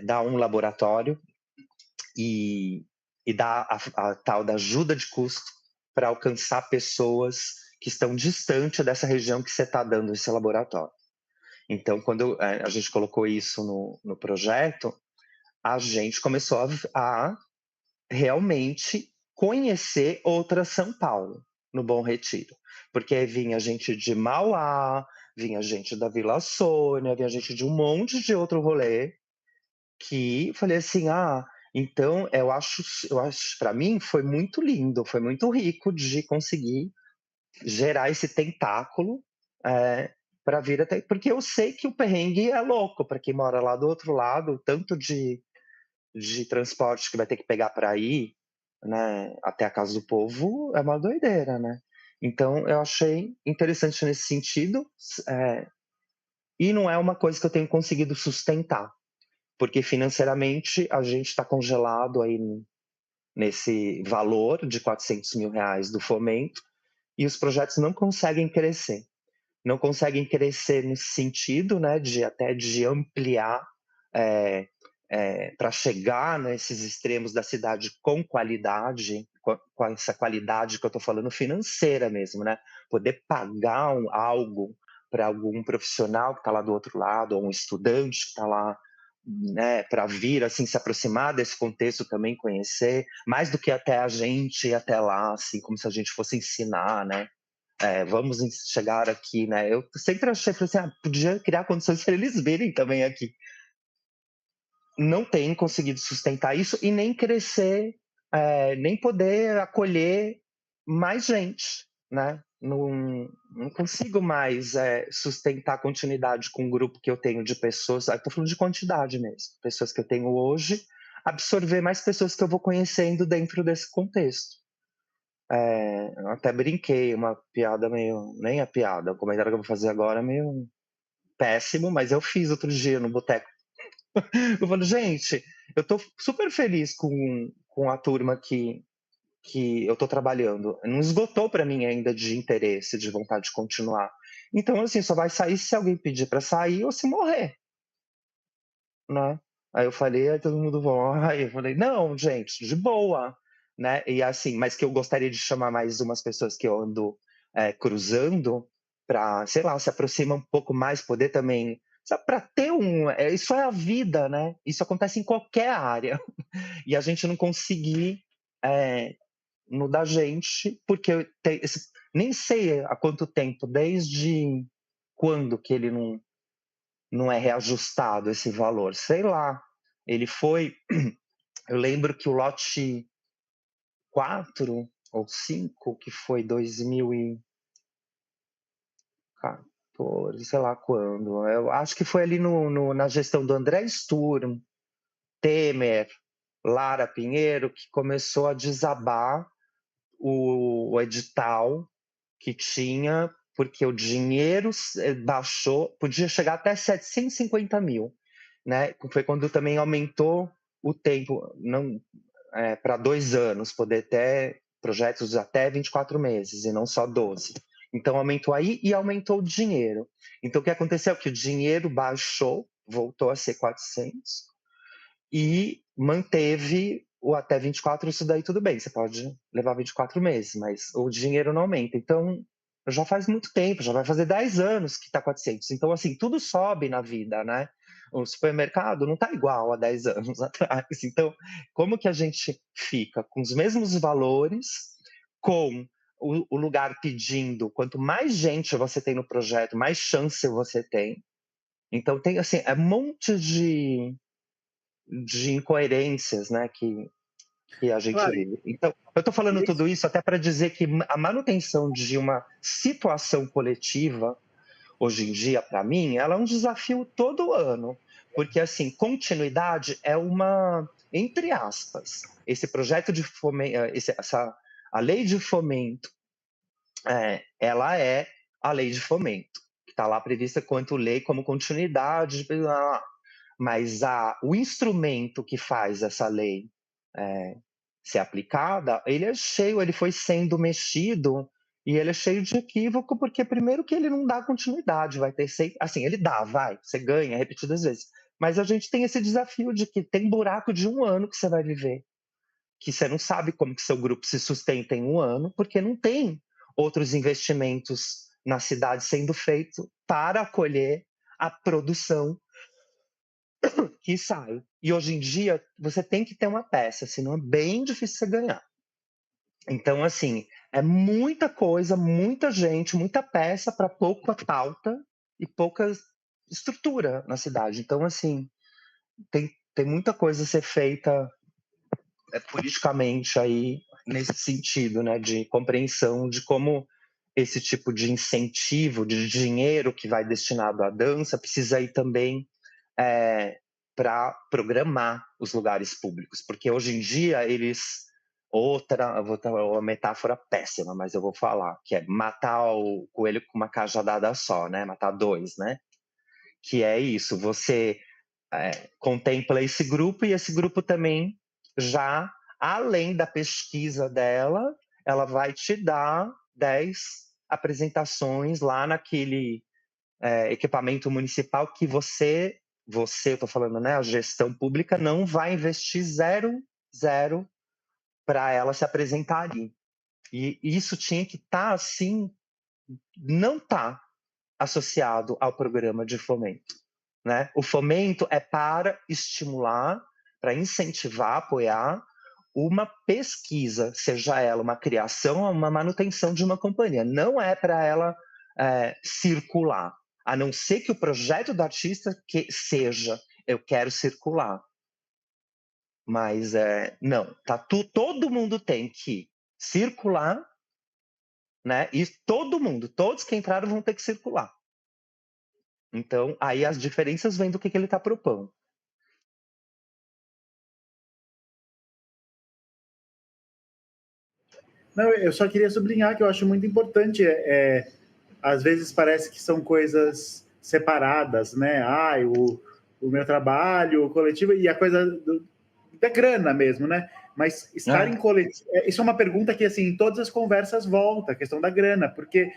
dá um laboratório e, e dá a tal da ajuda de custo para alcançar pessoas que estão distante dessa região que você está dando esse laboratório. Então, quando a gente colocou isso no projeto, a gente começou a realmente conhecer outra São Paulo, no Bom Retiro. Porque aí vinha gente de Mauá, vinha gente da Vila Sônia, vinha gente de um monte de outro rolê, que falei assim, então eu acho para mim foi muito lindo, foi muito rico de conseguir gerar esse tentáculo para vir até, porque eu sei que o perrengue é louco para quem mora lá do outro lado, tanto de transporte que vai ter que pegar para ir, né, até a Casa do Povo, é uma doideira, né? Então eu achei interessante nesse sentido, e não é uma coisa que eu tenho conseguido sustentar, porque financeiramente a gente está congelado aí nesse valor de R$ 400 mil do fomento, e os projetos não conseguem crescer. Não conseguem crescer nesse sentido, né, de ampliar para chegar nesses extremos da cidade com qualidade, com essa qualidade que eu estou falando financeira mesmo, né? Poder pagar algo para algum profissional que está lá do outro lado, ou um estudante que está lá, né, para vir assim se aproximar desse contexto também, conhecer, mais do que até a gente ir até lá, assim, como se a gente fosse ensinar, né? Vamos chegar aqui, né? Eu sempre achei, assim, podia criar condições para eles virem também aqui. Não tem conseguido sustentar isso e nem crescer, nem poder acolher mais gente, né? Não consigo mais sustentar a continuidade com o grupo que eu tenho de pessoas, estou falando de quantidade mesmo, pessoas que eu tenho hoje, absorver mais pessoas que eu vou conhecendo dentro desse contexto. Eu até brinquei, uma piada meio. Nem a piada, o comentário que eu vou fazer agora é meio péssimo, mas eu fiz outro dia no boteco. Eu falo, gente, eu tô super feliz com a turma que eu tô trabalhando. Não esgotou para mim ainda de interesse, de vontade de continuar. Então, assim, só vai sair se alguém pedir para sair ou se morrer, né? Aí eu falei, aí todo mundo vai. Eu falei, não, gente, de boa, né? E assim, mas que eu gostaria de chamar mais umas pessoas que eu ando cruzando para, sei lá, se aproximar um pouco mais, poder também, para ter isso é a vida, né? Isso acontece em qualquer área e a gente não conseguir no da gente, porque nem sei há quanto tempo, desde quando que ele não é reajustado esse valor, sei lá. Ele foi, eu lembro que o lote 4 ou 5, que foi 2014, sei lá quando, eu acho que foi ali na gestão do André Sturm, Temer, Lara Pinheiro, que começou a desabar o edital que tinha, porque o dinheiro baixou, podia chegar até 750 mil, né? Foi quando também aumentou o tempo, não para 2 anos, poder ter projetos de até 24 meses e não só 12. Então aumentou aí e aumentou o dinheiro. Então o que aconteceu é que o dinheiro baixou, voltou a ser 400 e manteve o até 24, isso daí tudo bem, você pode levar 24 meses, mas o dinheiro não aumenta. Então, já faz muito tempo, já vai fazer 10 anos que está 400. Então, assim, tudo sobe na vida, né? O supermercado não está igual a 10 anos atrás. Então, como que a gente fica com os mesmos valores, com o lugar pedindo, quanto mais gente você tem no projeto, mais chance você tem. Então, tem, assim, um monte de incoerências, né, que a gente Claro, vive. Então, eu estou falando e tudo isso até para dizer que a manutenção de uma situação coletiva, hoje em dia, para mim, ela é um desafio todo ano, porque, assim, continuidade é uma, entre aspas, esse projeto de fomento, a lei de fomento, ela é a lei de fomento, que está lá prevista quanto lei como continuidade, mas o instrumento que faz essa lei ser aplicada, ele é cheio, ele foi sendo mexido e ele é cheio de equívoco, porque primeiro que ele não dá continuidade, vai ter sempre, assim, ele dá, você ganha repetidas vezes, mas a gente tem esse desafio de que tem buraco de 1 ano que você vai viver, que você não sabe como que seu grupo se sustenta em 1 ano, porque não tem outros investimentos na cidade sendo feito para acolher a produção que sai. E hoje em dia, você tem que ter uma peça, senão é bem difícil você ganhar. Então, assim, é muita coisa, muita gente, muita peça para pouca pauta e pouca estrutura na cidade. Então, assim, tem muita coisa a ser feita politicamente aí nesse sentido, né, de compreensão de como esse tipo de incentivo, de dinheiro que vai destinado à dança, precisa ir também para programar os lugares públicos, porque hoje em dia eles eu vou ter uma metáfora péssima, mas eu vou falar, que é matar o coelho com uma cajadada só, né? Matar dois, né? Que é isso, você contempla esse grupo e esse grupo também já, além da pesquisa dela, ela vai te dar 10 apresentações lá naquele equipamento municipal que eu estou falando, né, a gestão pública não vai investir zero para ela se apresentar ali. E isso tinha que estar assim, não está associado ao programa de fomento. Né? O fomento é para estimular, para incentivar, apoiar uma pesquisa, seja ela uma criação ou uma manutenção de uma companhia. Não é para ela circular, a não ser que o projeto do artista que seja, eu quero circular. Mas não, todo mundo tem que circular, né? E todos que entraram vão ter que circular. Então, aí as diferenças vêm do que ele está propondo. Não, eu só queria sublinhar que eu acho muito importante. Às vezes parece que são coisas separadas, né? O meu trabalho, o coletivo, e a coisa da grana mesmo, né? Mas estar em coletivo. Isso é uma pergunta que, assim, em todas as conversas volta, a questão da grana, porque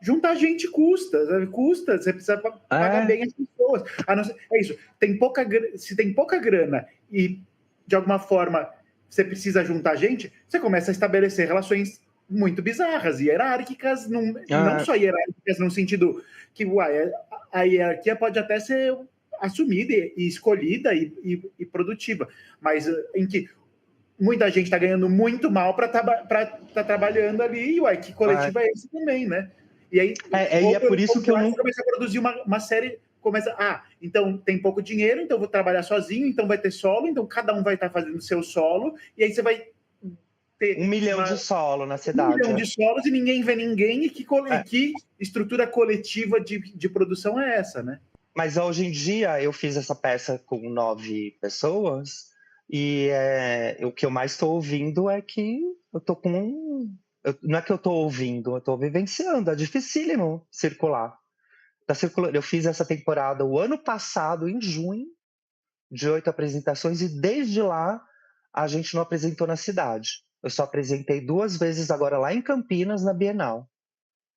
juntar gente custa, sabe? Custa, você precisa pagar bem as pessoas. É isso, se tem pouca grana e, de alguma forma, você precisa juntar gente, você começa a estabelecer relações muito bizarras, hierárquicas, não só hierárquicas no sentido que a hierarquia pode até ser assumida e escolhida e produtiva, mas em que muita gente está ganhando muito mal para estar trabalhando ali, e que coletivo é esse também, né? E aí, e é por isso que eu não... começa a produzir uma série, então tem pouco dinheiro, então eu vou trabalhar sozinho, então vai ter solo, então cada um vai estar fazendo seu solo, e aí você vai ter 1 milhão de solo na cidade. 1 milhão de solos e ninguém vê ninguém, e que estrutura coletiva de produção é essa, né? Mas hoje em dia eu fiz essa peça com 9 pessoas e o que eu mais estou ouvindo é que eu tô com... não é que eu estou ouvindo, eu estou vivenciando, é dificílimo circular. Eu fiz essa temporada o ano passado, em junho, de 8 apresentações, e desde lá a gente não apresentou na cidade. Eu só apresentei 2 vezes agora lá em Campinas, na Bienal.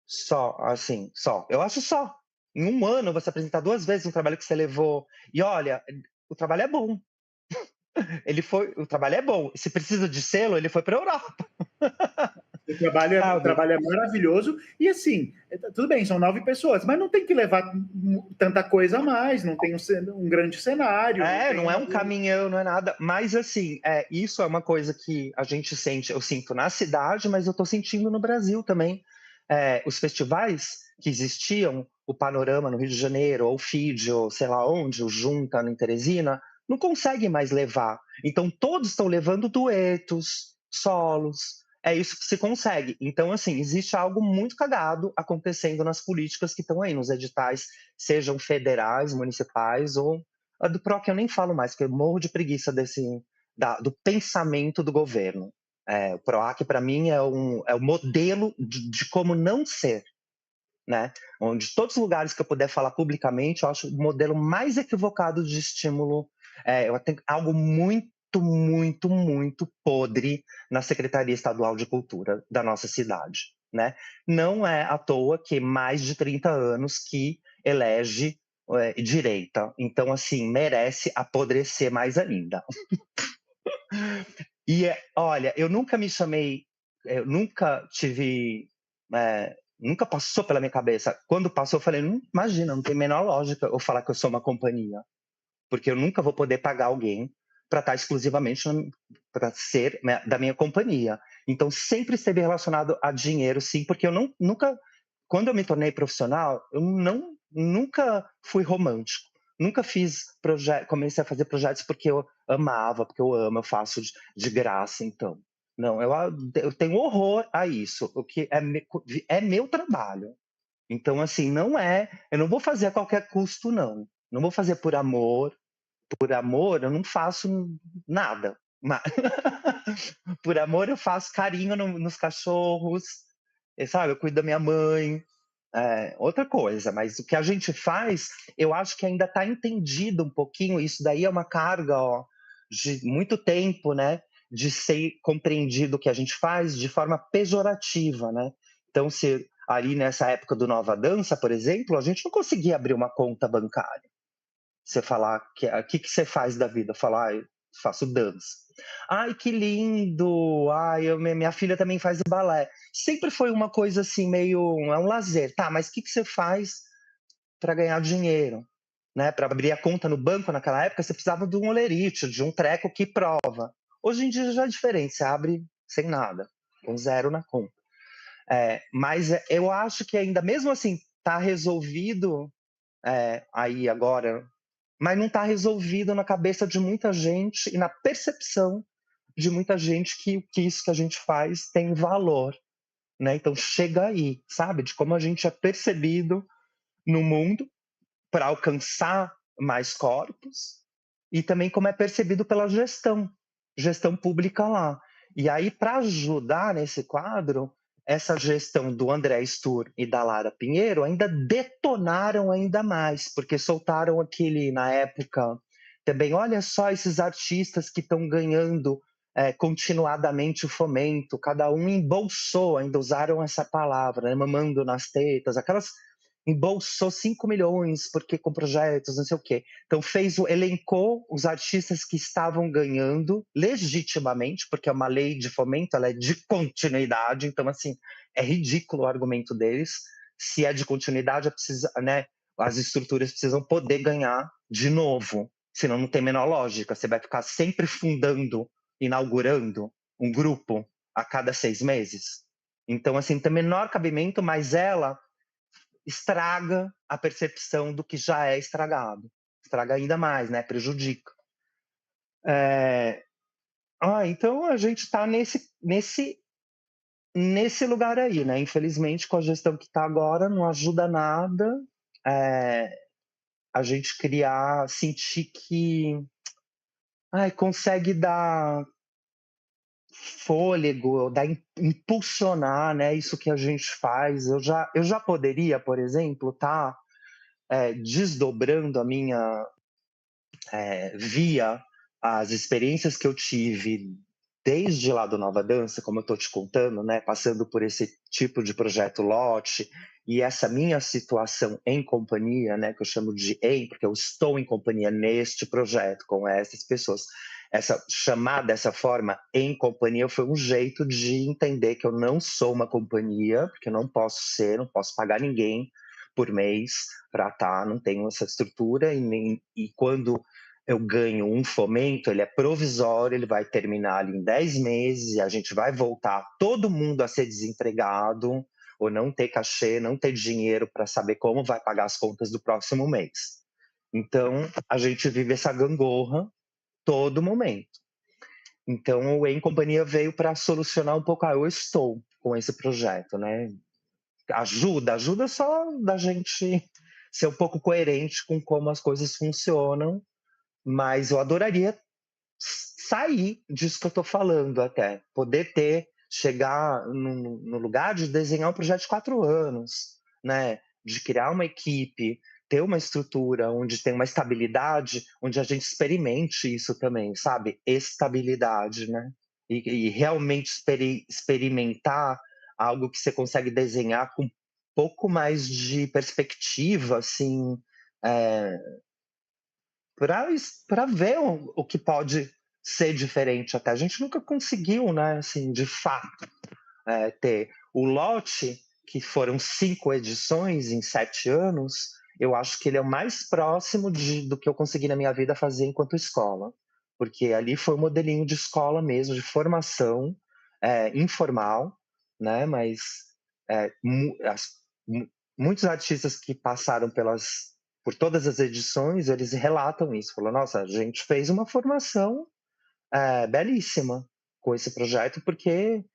Só, assim, só. Eu acho só. Em um ano você apresentar 2 vezes um trabalho que você levou. E olha, o trabalho é bom. O trabalho é bom. Se precisa de selo, ele foi para a Europa. O trabalho é maravilhoso. E assim, tudo bem, são 9 pessoas, mas não tem que levar tanta coisa a mais, não tem um grande cenário. Não é um caminhão, não é nada. Mas assim, isso é uma coisa que a gente sente, eu sinto na cidade, mas eu estou sentindo no Brasil também. Os festivais que existiam, o Panorama no Rio de Janeiro, ou o FID, ou sei lá onde, o Junta no Teresina, não conseguem mais levar. Então todos estão levando duetos, solos. É isso que se consegue. Então, assim, existe algo muito cagado acontecendo nas políticas que estão aí, nos editais, sejam federais, municipais, ou a do PROC eu nem falo mais, porque eu morro de preguiça do pensamento do governo. O PROAC, para mim, é o modelo de como não ser. Né? Onde todos os lugares que eu puder falar publicamente, eu acho o modelo mais equivocado de estímulo. Eu tenho algo muito, muito, muito podre na Secretaria Estadual de Cultura da nossa cidade. Né? Não é à toa que mais de 30 anos que elege direita. Então, assim, merece apodrecer mais ainda. E, olha, eu nunca me chamei, eu nunca tive... nunca passou pela minha cabeça. Quando passou, eu falei, imagina, não tem a menor lógica eu falar que eu sou uma companhia. Porque eu nunca vou poder pagar alguém para estar exclusivamente para ser da minha companhia. Então, sempre esteve relacionado a dinheiro, sim, porque eu nunca... Quando eu me tornei profissional, eu nunca fui romântico. Nunca comecei a fazer projetos porque eu amava, porque eu amo, eu faço de graça, então. Não, eu tenho horror a isso, o que é meu trabalho. Então, assim, eu não vou fazer a qualquer custo, não. Não vou fazer por amor. Por amor, eu não faço nada. Por amor, eu faço carinho nos cachorros, sabe? Eu cuido da minha mãe. Outra coisa, mas o que a gente faz, eu acho que ainda está entendido um pouquinho. Isso daí é uma carga de muito tempo, né? De ser compreendido o que a gente faz de forma pejorativa, né? Então, se ali nessa época do Nova Dança, por exemplo, a gente não conseguia abrir uma conta bancária. Você falar, o que você faz da vida? Falar, eu faço dança. Ai, que lindo! Ai, minha filha também faz balé. Sempre foi uma coisa assim, meio... É um lazer. Tá, mas o que você faz para ganhar dinheiro? Né? Para abrir a conta no banco naquela época, você precisava de um olerite, de um treco que prova. Hoje em dia já é diferente, você abre sem nada, com 0 na conta. Mas eu acho que ainda, mesmo assim, está resolvido aí agora, mas não está resolvido na cabeça de muita gente e na percepção de muita gente que isso que a gente faz tem valor, né? Então chega aí, sabe? De como a gente é percebido no mundo para alcançar mais corpos e também como é percebido pela gestão pública lá. E aí, para ajudar nesse quadro, essa gestão do André Stur e da Lara Pinheiro ainda detonaram ainda mais, porque soltaram aquele, na época, também, olha só esses artistas que estão ganhando continuadamente o fomento, cada um embolsou, ainda usaram essa palavra, né, mamando nas tetas, aquelas embolsou 5 milhões porque com projetos, não sei o quê. Então elencou os artistas que estavam ganhando legitimamente, porque é uma lei de fomento, ela é de continuidade, então assim, é ridículo o argumento deles. Se é de continuidade, né, as estruturas precisam poder ganhar de novo, senão não tem a menor lógica. Você vai ficar sempre fundando, inaugurando um grupo a cada 6 meses. Então, assim, tem menor cabimento, mas ela estraga a percepção do que já é estragado. Estraga ainda mais, né? Prejudica. Então a gente está nesse lugar aí, né? Infelizmente, com a gestão que está agora, não ajuda nada a gente sentir que consegue dar fôlego, impulsionar, né? Isso que a gente faz. Eu já poderia, por exemplo, estar desdobrando a minha via as experiências que eu tive desde lá do Nova Dança, como eu estou te contando, né, passando por esse tipo de projeto lote e essa minha situação em companhia, né, que eu chamo de porque eu estou em companhia neste projeto com essas pessoas. Essa chamar dessa forma em companhia foi um jeito de entender que eu não sou uma companhia, porque eu não posso pagar ninguém por mês para estar, não tenho essa estrutura e quando eu ganho um fomento, ele é provisório, ele vai terminar ali em 10 meses e a gente vai voltar todo mundo a ser desempregado ou não ter cachê, não ter dinheiro para saber como vai pagar as contas do próximo mês. Então, a gente vive essa gangorra todo momento. Então, o Em Companhia veio para solucionar um pouco. Eu estou com esse projeto, né? Ajuda só da gente ser um pouco coerente com como as coisas funcionam, mas eu adoraria sair disso que eu estou falando até, poder chegar no lugar de desenhar um projeto de 4 anos, né? De criar uma equipe, ter uma estrutura onde tem uma estabilidade, onde a gente experimente isso também, sabe? Estabilidade, né? E realmente experimentar algo que você consegue desenhar com um pouco mais de perspectiva, assim, para ver o que pode ser diferente até. A gente nunca conseguiu, né, assim, de fato, ter o lote, que foram 5 edições em 7 anos, eu acho que ele é o mais próximo do que eu consegui na minha vida fazer enquanto escola. Porque ali foi um modelinho de escola mesmo, de formação informal, né, mas muitos artistas que passaram por todas as edições, eles relatam isso. Falam, nossa, a gente fez uma formação belíssima com esse projeto, porque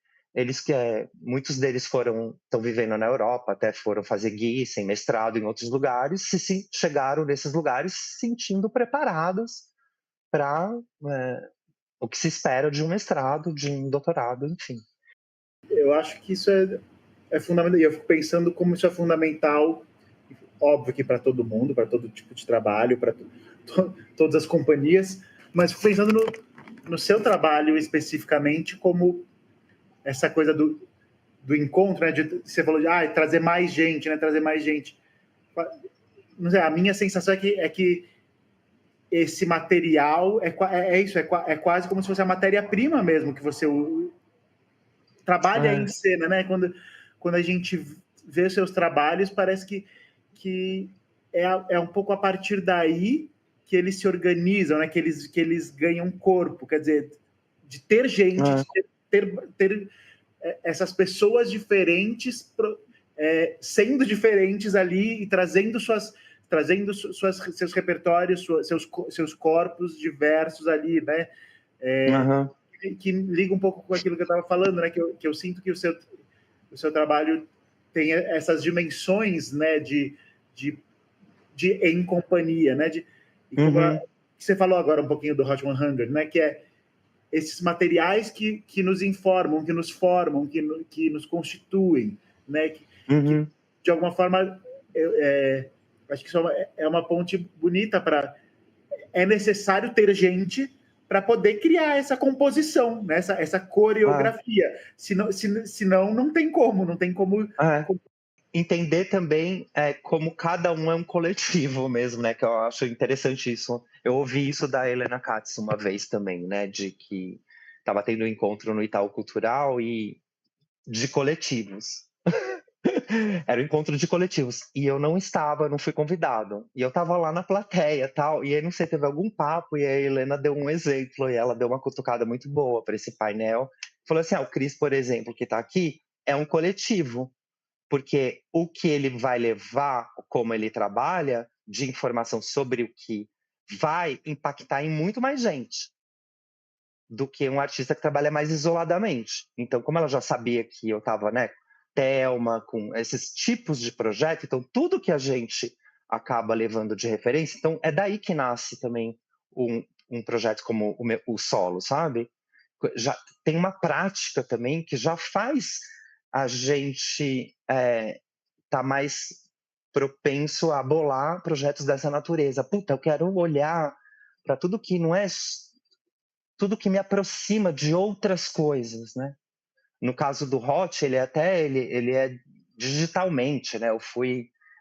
muitos deles estão vivendo na Europa, até foram fazer Gießen, mestrado em outros lugares, chegaram nesses lugares se sentindo preparados para o que se espera de um mestrado, de um doutorado, enfim. Eu acho que isso é fundamental, e eu fico pensando como isso é fundamental, óbvio que para todo mundo, para todo tipo de trabalho, para todas as companhias, mas fico pensando no seu trabalho especificamente, como essa coisa do encontro, né? Você falou de trazer mais gente, né? Trazer mais gente. Não sei, a minha sensação é que esse material é quase como se fosse a matéria-prima mesmo que você trabalha em cena, né? Quando a gente vê os seus trabalhos, parece que é um pouco a partir daí que eles se organizam, né? Que eles ganham corpo, quer dizer, de ter gente, de ter essas pessoas diferentes sendo diferentes ali e trazendo seus repertórios, seus corpos diversos ali, né? Que liga um pouco com aquilo que eu estava falando, né? Que eu sinto que o seu trabalho tem essas dimensões, né? De em companhia, né? E como você falou agora um pouquinho do Hot 100, né? Que esses materiais que nos informam, que nos formam, que nos constituem, né? Que, de alguma forma, acho que isso é uma ponte bonita para... É necessário ter gente para poder criar essa composição, né? essa coreografia. Senão não tem como, não tem como... Entender também como cada um é um coletivo mesmo, né? Que eu acho interessante isso. Eu ouvi isso da Helena Katz uma vez também, né? De que estava tendo um encontro no Itaú Cultural e de coletivos. Era um encontro de coletivos. E eu não estava, não fui convidado. E eu estava lá na plateia tal. E aí, não sei, teve algum papo. E a Helena deu um exemplo. E ela deu uma cutucada muito boa para esse painel. Falou assim: o Cris, por exemplo, que está aqui, é um coletivo. Porque o que ele vai levar, como ele trabalha, de informação sobre o que vai impactar em muito mais gente do que um artista que trabalha mais isoladamente. Então, como ela já sabia que eu estava, né, Thelma, com esses tipos de projeto, então tudo que a gente acaba levando de referência, então é daí que nasce também um projeto como o Solo, sabe? Já tem uma prática também que já faz a gente tá mais propenso a bolar projetos dessa natureza. Puta, eu quero olhar para tudo que não é tudo que me aproxima de outras coisas, né? No caso do Hot, ele é digitalmente, né? Eu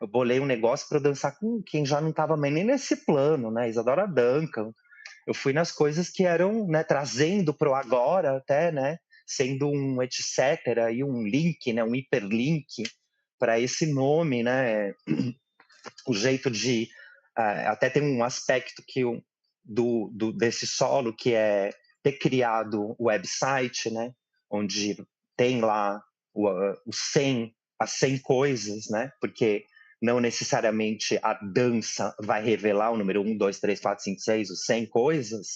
bolei um negócio para dançar com quem já não estava nem nesse plano, né? Isadora Duncan. Eu fui nas coisas que eram, né, trazendo pro agora até, né, sendo um etc e um link, né, um hiperlink para esse nome, né? O jeito de até tem um aspecto que desse solo que é ter criado o website, né, onde tem lá as 100 coisas, né, porque não necessariamente a dança vai revelar o número 1, 2, 3, 4, 5, 6, os 100 coisas,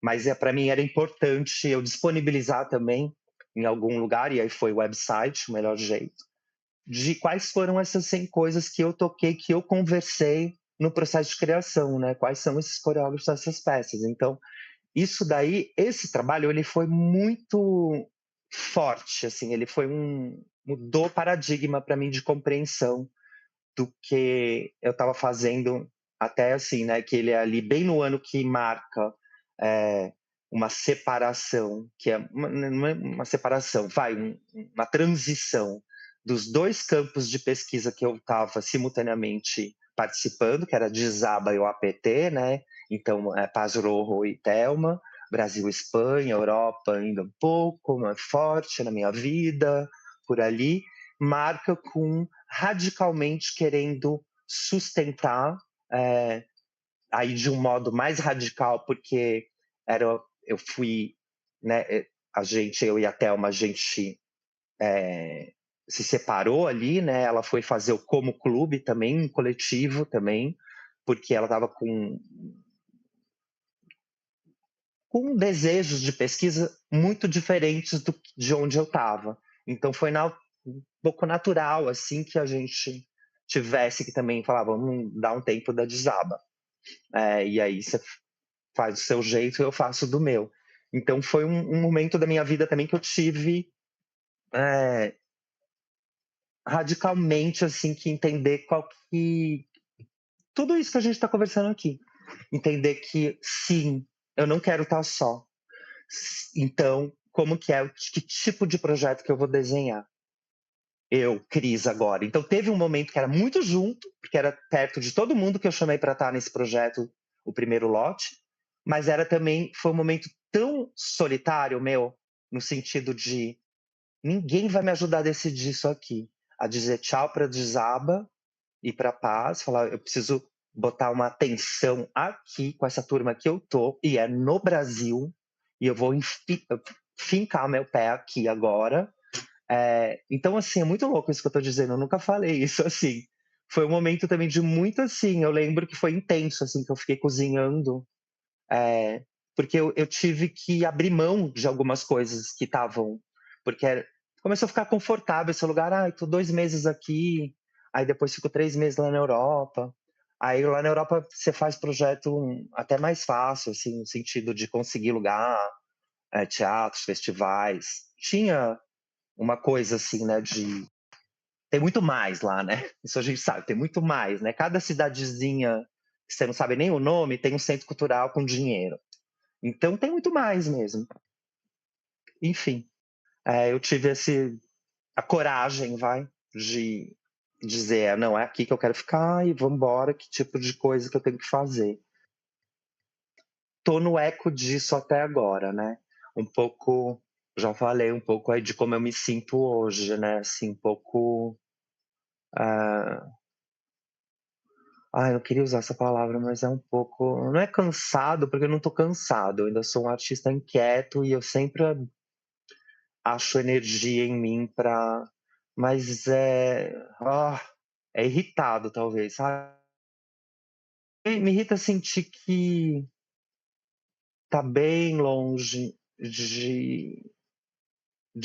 mas para mim era importante eu disponibilizar também em algum lugar, e aí foi o website, o melhor jeito, de quais foram essas 100 coisas que eu toquei, que eu conversei no processo de criação, né? Quais são esses coreógrafos dessas peças. Então, isso daí, esse trabalho, ele foi muito forte, assim, ele foi mudou paradigma para mim de compreensão do que eu estava fazendo até assim, né? Que ele é ali bem no ano que marca uma separação, que é uma separação, uma transição dos dois campos de pesquisa que eu estava simultaneamente participando, que era Desaba e o APT, né? Então, Paz Rojo e Thelma, Brasil, Espanha, Europa ainda um pouco mais forte na minha vida, por ali, marca com radicalmente querendo sustentar, aí de um modo mais radical, porque eu fui, né, eu e a Thelma, a gente se separou ali, né? Ela foi fazer o Como Clube também, um coletivo também, porque ela estava com desejos de pesquisa muito diferentes de onde eu estava. Então foi um pouco natural assim que a gente tivesse que também falar, vamos dar um tempo da desaba. E aí você faz do seu jeito, eu faço do meu. Então foi um momento da minha vida também que eu tive radicalmente assim que entender tudo isso que a gente está conversando aqui, entender que sim, eu não quero estar só. Então, como que tipo de projeto que eu vou desenhar? Eu, Cris, agora. Então teve um momento que era muito junto, porque era perto de todo mundo que eu chamei para estar nesse projeto, o primeiro lote, mas foi um momento tão solitário meu, no sentido de ninguém vai me ajudar a decidir isso aqui, a dizer tchau para Desaba e para Paz, falar eu preciso botar uma atenção aqui com essa turma que eu tô, e é no Brasil, e eu vou fincar meu pé aqui agora. Então, assim, é muito louco isso que eu tô dizendo, eu nunca falei isso, assim. Foi um momento também de muito, assim, eu lembro que foi intenso, assim, que eu fiquei cozinhando, porque eu tive que abrir mão de algumas coisas que estavam, porque começou a ficar confortável esse lugar, tô 2 meses aqui, aí depois fico 3 meses lá na Europa, aí lá na Europa você faz projeto até mais fácil, assim, no sentido de conseguir lugar, teatros, festivais. Tinha uma coisa assim, né, tem muito mais lá, né? Isso a gente sabe, tem muito mais, né? Cada cidadezinha, que você não sabe nem o nome, tem um centro cultural com dinheiro. Então tem muito mais mesmo. Enfim, eu tive a coragem, de dizer, não, é aqui que eu quero ficar e vamos embora, que tipo de coisa que eu tenho que fazer. Tô no eco disso até agora, né? Um pouco, já falei um pouco aí de como eu me sinto hoje, né? Assim, um pouco. Eu queria usar essa palavra, mas é um pouco. Não é cansado, porque eu não tô cansado. Eu ainda sou um artista inquieto e eu sempre acho energia em mim pra. Mas é irritado, talvez, sabe? Me irrita sentir que tá bem longe de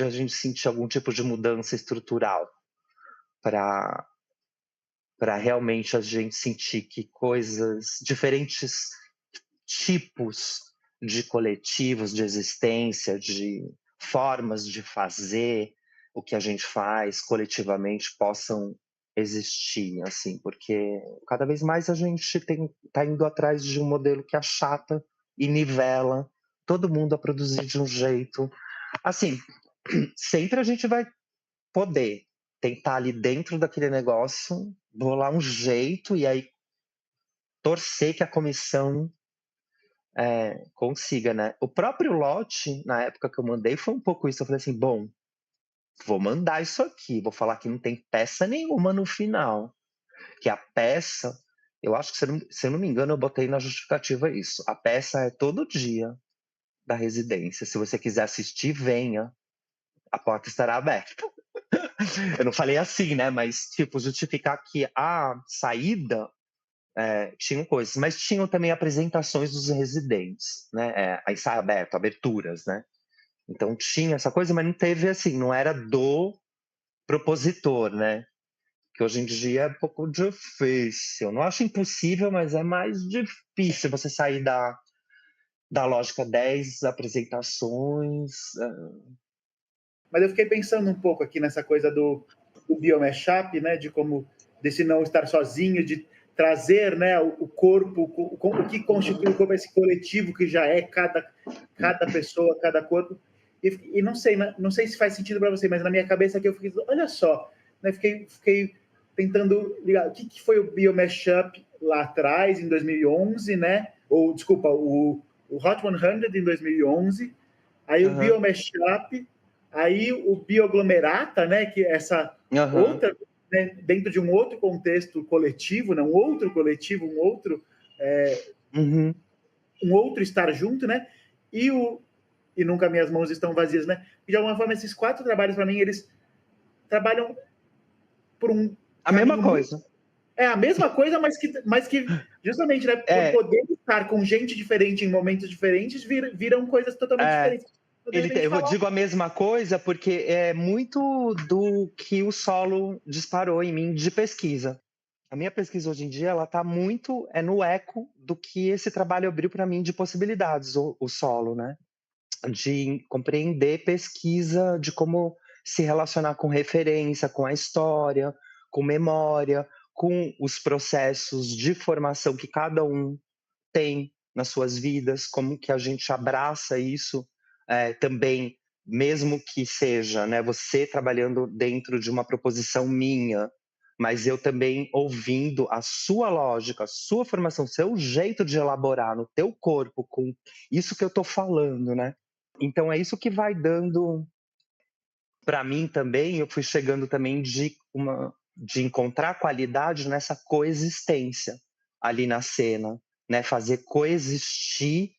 a gente sentir algum tipo de mudança estrutural para realmente a gente sentir que coisas, diferentes tipos de coletivos, de existência, de formas de fazer o que a gente faz coletivamente possam existir, assim, porque cada vez mais a gente tá indo atrás de um modelo que achata e nivela todo mundo a produzir de um jeito. Assim, sempre a gente vai poder tentar ali dentro daquele negócio bolar um jeito e aí torcer que a comissão consiga, né? O próprio lote, na época que eu mandei, foi um pouco isso. Eu falei assim, bom, vou mandar isso aqui, vou falar que não tem peça nenhuma no final. Que a peça, eu acho que, se eu não me engano, eu botei na justificativa isso. A peça é todo dia da residência. Se você quiser assistir, venha. A porta estará aberta. Eu não falei assim, né? Mas, tipo, justificar que a saída tinham coisas, mas tinham também apresentações dos residentes, né? A ensaio aberto, aberturas, né? Então tinha essa coisa, mas não teve assim, não era do propositor, né? Que hoje em dia é um pouco difícil. Não acho impossível, mas é mais difícil você sair da lógica 10 apresentações. Mas eu fiquei pensando um pouco aqui nessa coisa do biomashup, né? De como desse não estar sozinho, de trazer, né, o corpo, o que constitui o corpo, esse coletivo que já é cada pessoa, cada corpo. E não sei, né, não sei se faz sentido para você, mas na minha cabeça aqui eu fiquei, olha só, né, fiquei tentando ligar o que foi o biomashup lá atrás, em 2011, né? Ou desculpa, o Hot 100 em 2011, aí o Aham, biomashup, aí o bioglomerata, né? Que é essa aham, outra, né, dentro de um outro contexto coletivo, né, um outro coletivo, uhum, um outro estar junto, né? E o e nunca minhas mãos estão vazias, né? E de alguma forma esses quatro trabalhos para mim eles trabalham por um a mesma caminho muito coisa. a mesma coisa, mas que justamente, né, por É, poder estar com gente diferente em momentos diferentes, viram coisas totalmente é, diferentes. Eu de repente eu falar, digo a mesma coisa porque é muito do que o solo disparou em mim de pesquisa. A minha pesquisa hoje em dia, ela tá muito no eco do que esse trabalho abriu para mim de possibilidades, o solo, né? De compreender pesquisa, de como se relacionar com referência, com a história, com memória, com os processos de formação que cada um tem nas suas vidas, como que a gente abraça isso também, mesmo que seja, né, você trabalhando dentro de uma proposição minha, mas eu também ouvindo a sua lógica, a sua formação, seu jeito de elaborar no teu corpo com isso que eu estou falando, né? Então é isso que vai dando para mim também. Eu fui chegando também de encontrar qualidade nessa coexistência ali na cena, né? Fazer coexistir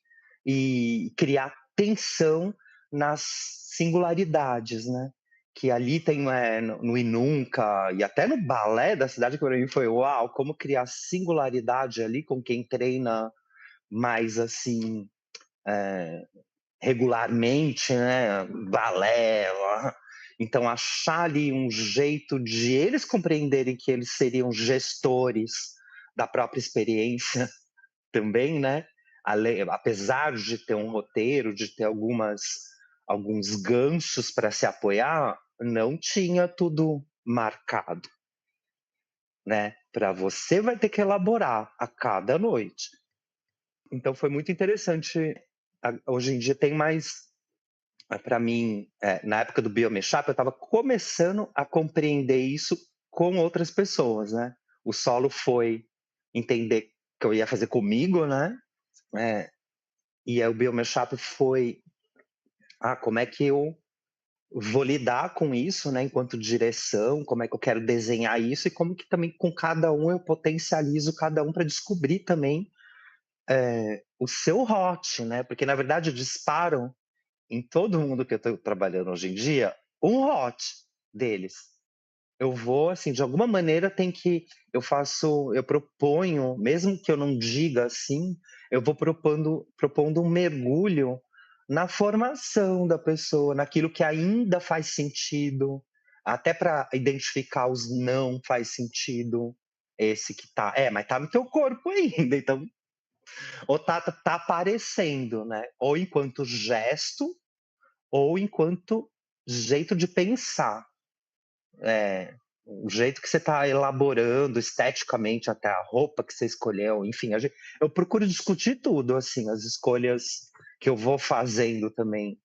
e criar tensão nas singularidades, né? Que ali tem no Inunca e até no balé da cidade, que para mim foi uau, como criar singularidade ali com quem treina mais assim regularmente, né? Balé. Então, achar ali um jeito de eles compreenderem que eles seriam gestores da própria experiência também, né? apesar de ter um roteiro, de ter alguns ganchos para se apoiar, não tinha tudo marcado, né? Para você vai ter que elaborar a cada noite. Então foi muito interessante. Hoje em dia tem mais, para mim, na época do Biomechap, eu estava começando a compreender isso com outras pessoas, né? O solo foi entender que eu ia fazer comigo, né? E aí o Biomechap foi, como é que eu vou lidar com isso, né? Enquanto direção, como é que eu quero desenhar isso e como que também com cada um eu potencializo cada um para descobrir também o seu hot, né? Porque na verdade disparam em todo mundo que eu estou trabalhando hoje em dia um hot deles. Eu vou, assim, de alguma maneira eu proponho, mesmo que eu não diga assim, eu vou propondo um mergulho na formação da pessoa, naquilo que ainda faz sentido, até para identificar os não faz sentido, esse que tá, mas tá no teu corpo ainda, então, ou tá aparecendo, né? Ou enquanto gesto, ou enquanto jeito de pensar. O jeito que você está elaborando esteticamente até a roupa que você escolheu, enfim, eu procuro discutir tudo, assim, as escolhas que eu vou fazendo também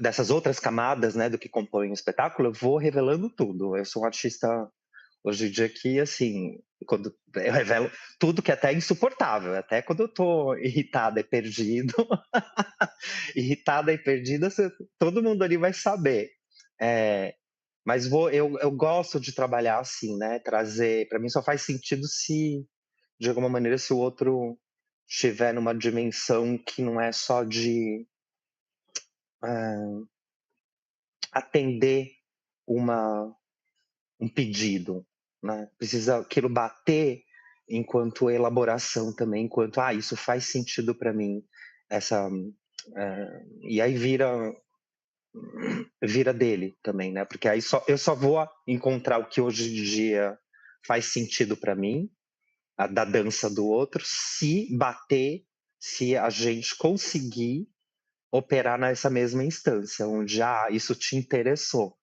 dessas outras camadas, né, do que compõe o espetáculo, eu vou revelando tudo. Eu sou um artista hoje em dia que, assim, quando eu revelo tudo que é até insuportável, até quando eu tô irritada e perdido, irritada e perdida, todo mundo ali vai saber. Mas eu gosto de trabalhar assim, né? Trazer, para mim só faz sentido se, de alguma maneira, se o outro estiver numa dimensão que não é só de atender um pedido, né? Precisa aquilo bater enquanto elaboração também, enquanto isso faz sentido para mim, essa e aí vira dele também, né? Porque aí eu só vou encontrar o que hoje em dia faz sentido para mim, da dança do outro, se bater, se a gente conseguir operar nessa mesma instância, onde isso te interessou.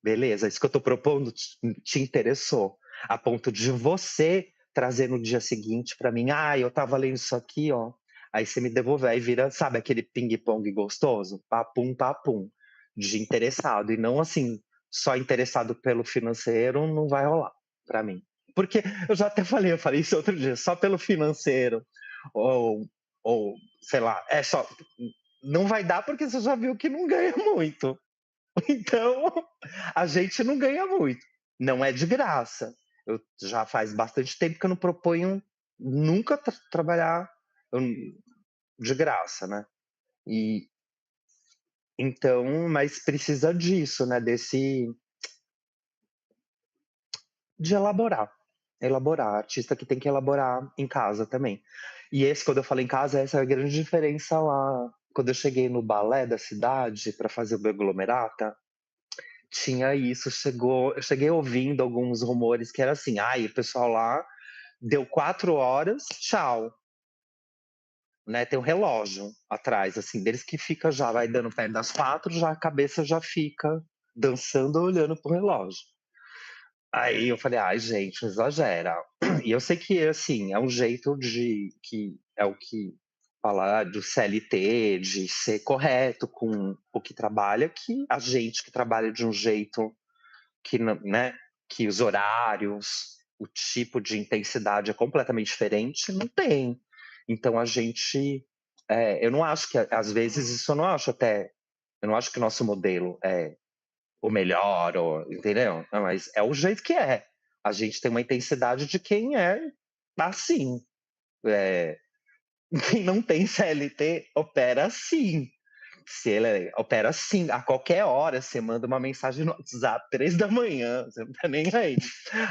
Beleza, isso que eu estou propondo te interessou, a ponto de você trazer no dia seguinte para mim, eu estava lendo isso aqui, ó. Aí você me devolver, aí vira, sabe, aquele ping-pong gostoso? Papum, papum, de interessado. E não assim, só interessado pelo financeiro, não vai rolar para mim. Porque eu já até falei, eu falei isso outro dia, só pelo financeiro, ou, ou sei lá, só. Não vai dar porque você já viu que não ganha muito. Então, a gente não ganha muito. Não é de graça. Eu já faz bastante tempo que eu não proponho nunca trabalhar de graça, né? E então, mas precisa disso, né? De elaborar. Artista que tem que elaborar em casa também. E quando eu falei em casa, essa é a grande diferença lá. Quando eu cheguei no balé da cidade para fazer o Beglomerata, tinha isso, eu cheguei ouvindo alguns rumores que era assim, o pessoal lá deu 4 horas, tchau. Né, tem um relógio atrás, assim, deles que fica já, vai dando perto das 4, já a cabeça já fica dançando, olhando pro relógio. Aí eu falei, gente, exagera. E eu sei que, assim, é um jeito que é o que falar do CLT, de ser correto com o que trabalha, que a gente que trabalha de um jeito que, né, que os horários, o tipo de intensidade é completamente diferente, não tem. Então a gente, eu não acho que, às vezes, eu não acho que o nosso modelo é o melhor, entendeu? Não, mas é o jeito que é. A gente tem uma intensidade de quem é assim. Quem não tem CLT opera assim. Se ele opera assim, a qualquer hora você manda uma mensagem no WhatsApp, 3 da manhã, você não tá nem aí.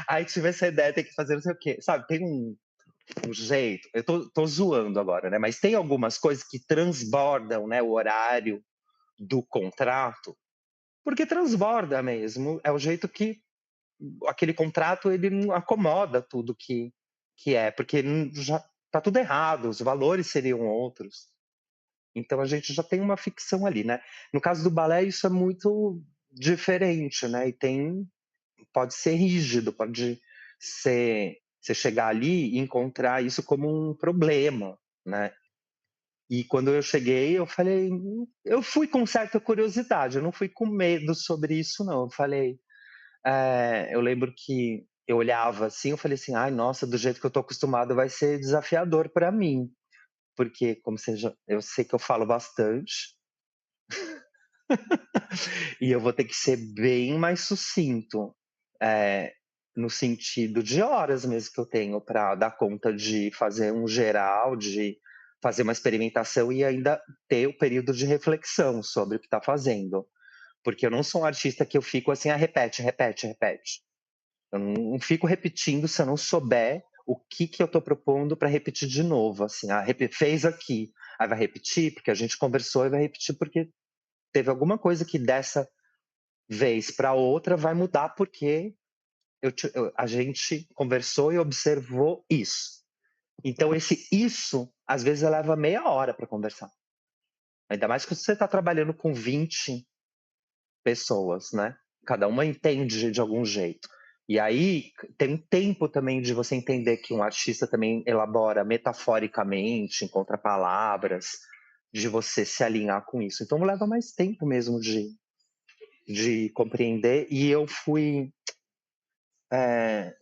Aí tive essa ideia, tem que fazer não sei o quê. Sabe, tem um jeito, eu tô zoando agora, né? Mas tem algumas coisas que transbordam, né, o horário do contrato, porque transborda mesmo. É o jeito que aquele contrato ele não acomoda tudo que que é, porque já tá tudo errado, os valores seriam outros. Então a gente já tem uma ficção ali, né. No caso do balé isso é muito diferente, né, e pode ser rígido, pode ser você chegar ali e encontrar isso como um problema, né. E quando eu cheguei, eu falei eu fui com certa curiosidade, eu não fui com medo sobre isso não, eu falei, eu lembro que eu olhava assim, eu falei assim: "Ai, nossa, do jeito que eu tô acostumado vai ser desafiador para mim", porque como você já eu sei que eu falo bastante, e eu vou ter que ser bem mais sucinto, eh, no sentido de horas mesmo que eu tenho para dar conta de fazer um geral, de fazer uma experimentação e ainda ter o período de reflexão sobre o que está fazendo. Porque eu não sou um artista que eu fico assim: "Ah, repete, repete, repete". Eu não fico repetindo se eu não souber o que que eu estou propondo para repetir de novo, assim, fez aqui, aí vai repetir porque a gente conversou e vai repetir porque teve alguma coisa que dessa vez para outra vai mudar porque a gente conversou e observou isso. Então esse isso, às vezes leva meia hora para conversar. Ainda mais que você está trabalhando com 20 pessoas, né? Cada uma entende de algum jeito. E aí tem um tempo também de você entender que um artista também elabora metaforicamente, encontra palavras, de você se alinhar com isso. Então leva mais tempo mesmo de compreender. E eu fui. É,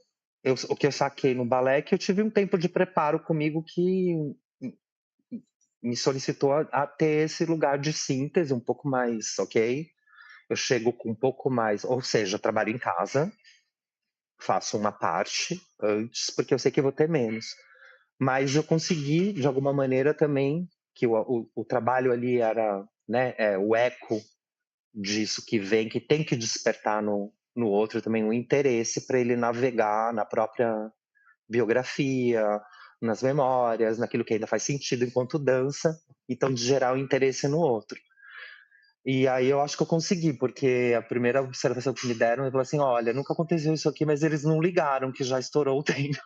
o que eu saquei no balé é que eu tive um tempo de preparo comigo que me solicitou a ter esse lugar de síntese um pouco mais, ok? Eu chego com um pouco mais, ou seja, eu trabalho em casa, faço uma parte antes, porque eu sei que eu vou ter menos. Mas eu consegui, de alguma maneira, também, que o trabalho ali era, né, o eco disso que vem, que tem que despertar no outro também um interesse para ele navegar na própria biografia, nas memórias, naquilo que ainda faz sentido enquanto dança, então de gerar o interesse no outro. E aí eu acho que eu consegui, porque a primeira observação que me deram, eu falei assim: "Olha, nunca aconteceu isso aqui, mas eles não ligaram que já estourou o tempo".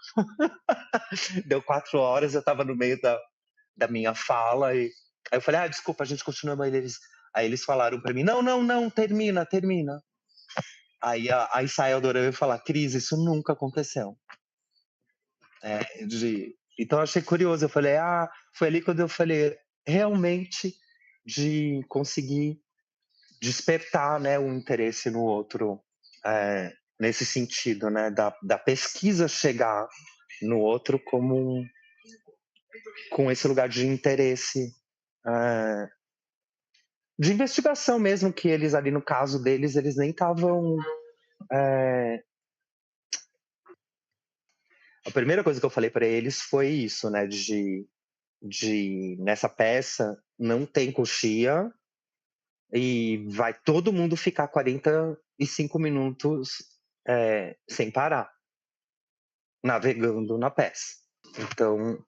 Deu 4 horas, eu estava no meio da minha fala e aí eu falei: "Ah, desculpa, a gente continua", mas eles falaram pra mim: "Não, não, não, termina, termina". Aí a ensaiadora veio falar: "Cris, isso nunca aconteceu". Então eu achei curioso, eu falei: "Ah", foi ali quando eu falei, realmente, de conseguir despertar, né, o interesse no outro, nesse sentido, né, da pesquisa chegar no outro com esse lugar de interesse, eh, de investigação mesmo, que eles ali no caso deles, eles nem estavam. A primeira coisa que eu falei para eles foi isso, né, de nessa peça não tem coxia e vai todo mundo ficar 45 minutos sem parar, navegando na peça. Então,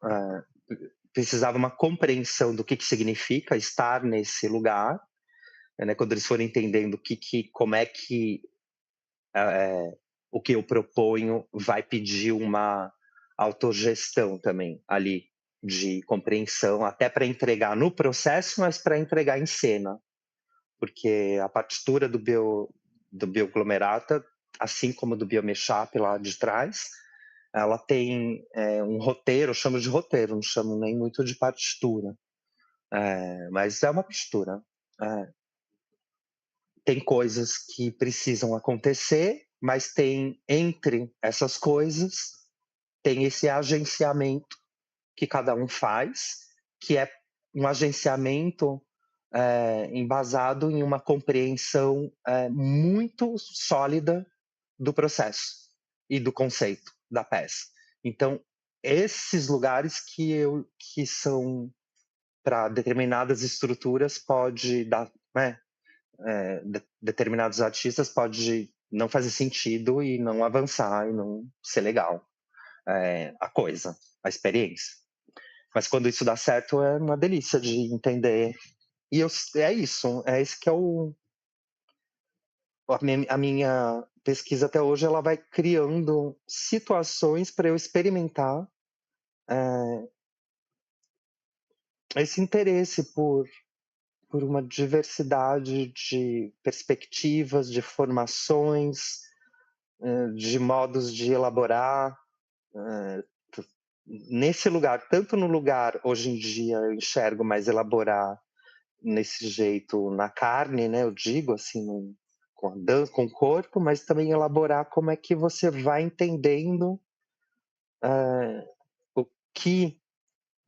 precisava uma compreensão do que significa estar nesse lugar, né? Quando eles forem entendendo como é que o que eu proponho vai pedir uma autogestão também ali de compreensão, até para entregar no processo, mas para entregar em cena, porque a partitura do Bioglomerata, assim como do Biomechap lá de trás, ela tem um roteiro, eu chamo de roteiro, não chamo nem muito de partitura, mas é uma partitura. É, tem coisas que precisam acontecer, mas tem entre essas coisas, tem esse agenciamento que cada um faz, que é um agenciamento embasado em uma compreensão muito sólida do processo e do conceito da peça. Então, esses lugares que são para determinadas estruturas pode dar, né, determinados artistas pode não fazer sentido e não avançar e não ser legal a coisa, a experiência. Mas quando isso dá certo é uma delícia de entender. E é isso, é esse que é a minha pesquisa até hoje, ela vai criando situações para eu experimentar esse interesse por uma diversidade de perspectivas, de formações, de modos de elaborar. Nesse lugar, tanto no lugar, hoje em dia, eu enxergo mais elaborar nesse jeito na carne, né? Eu digo assim, com a dança, com o corpo, mas também elaborar como é que você vai entendendo o que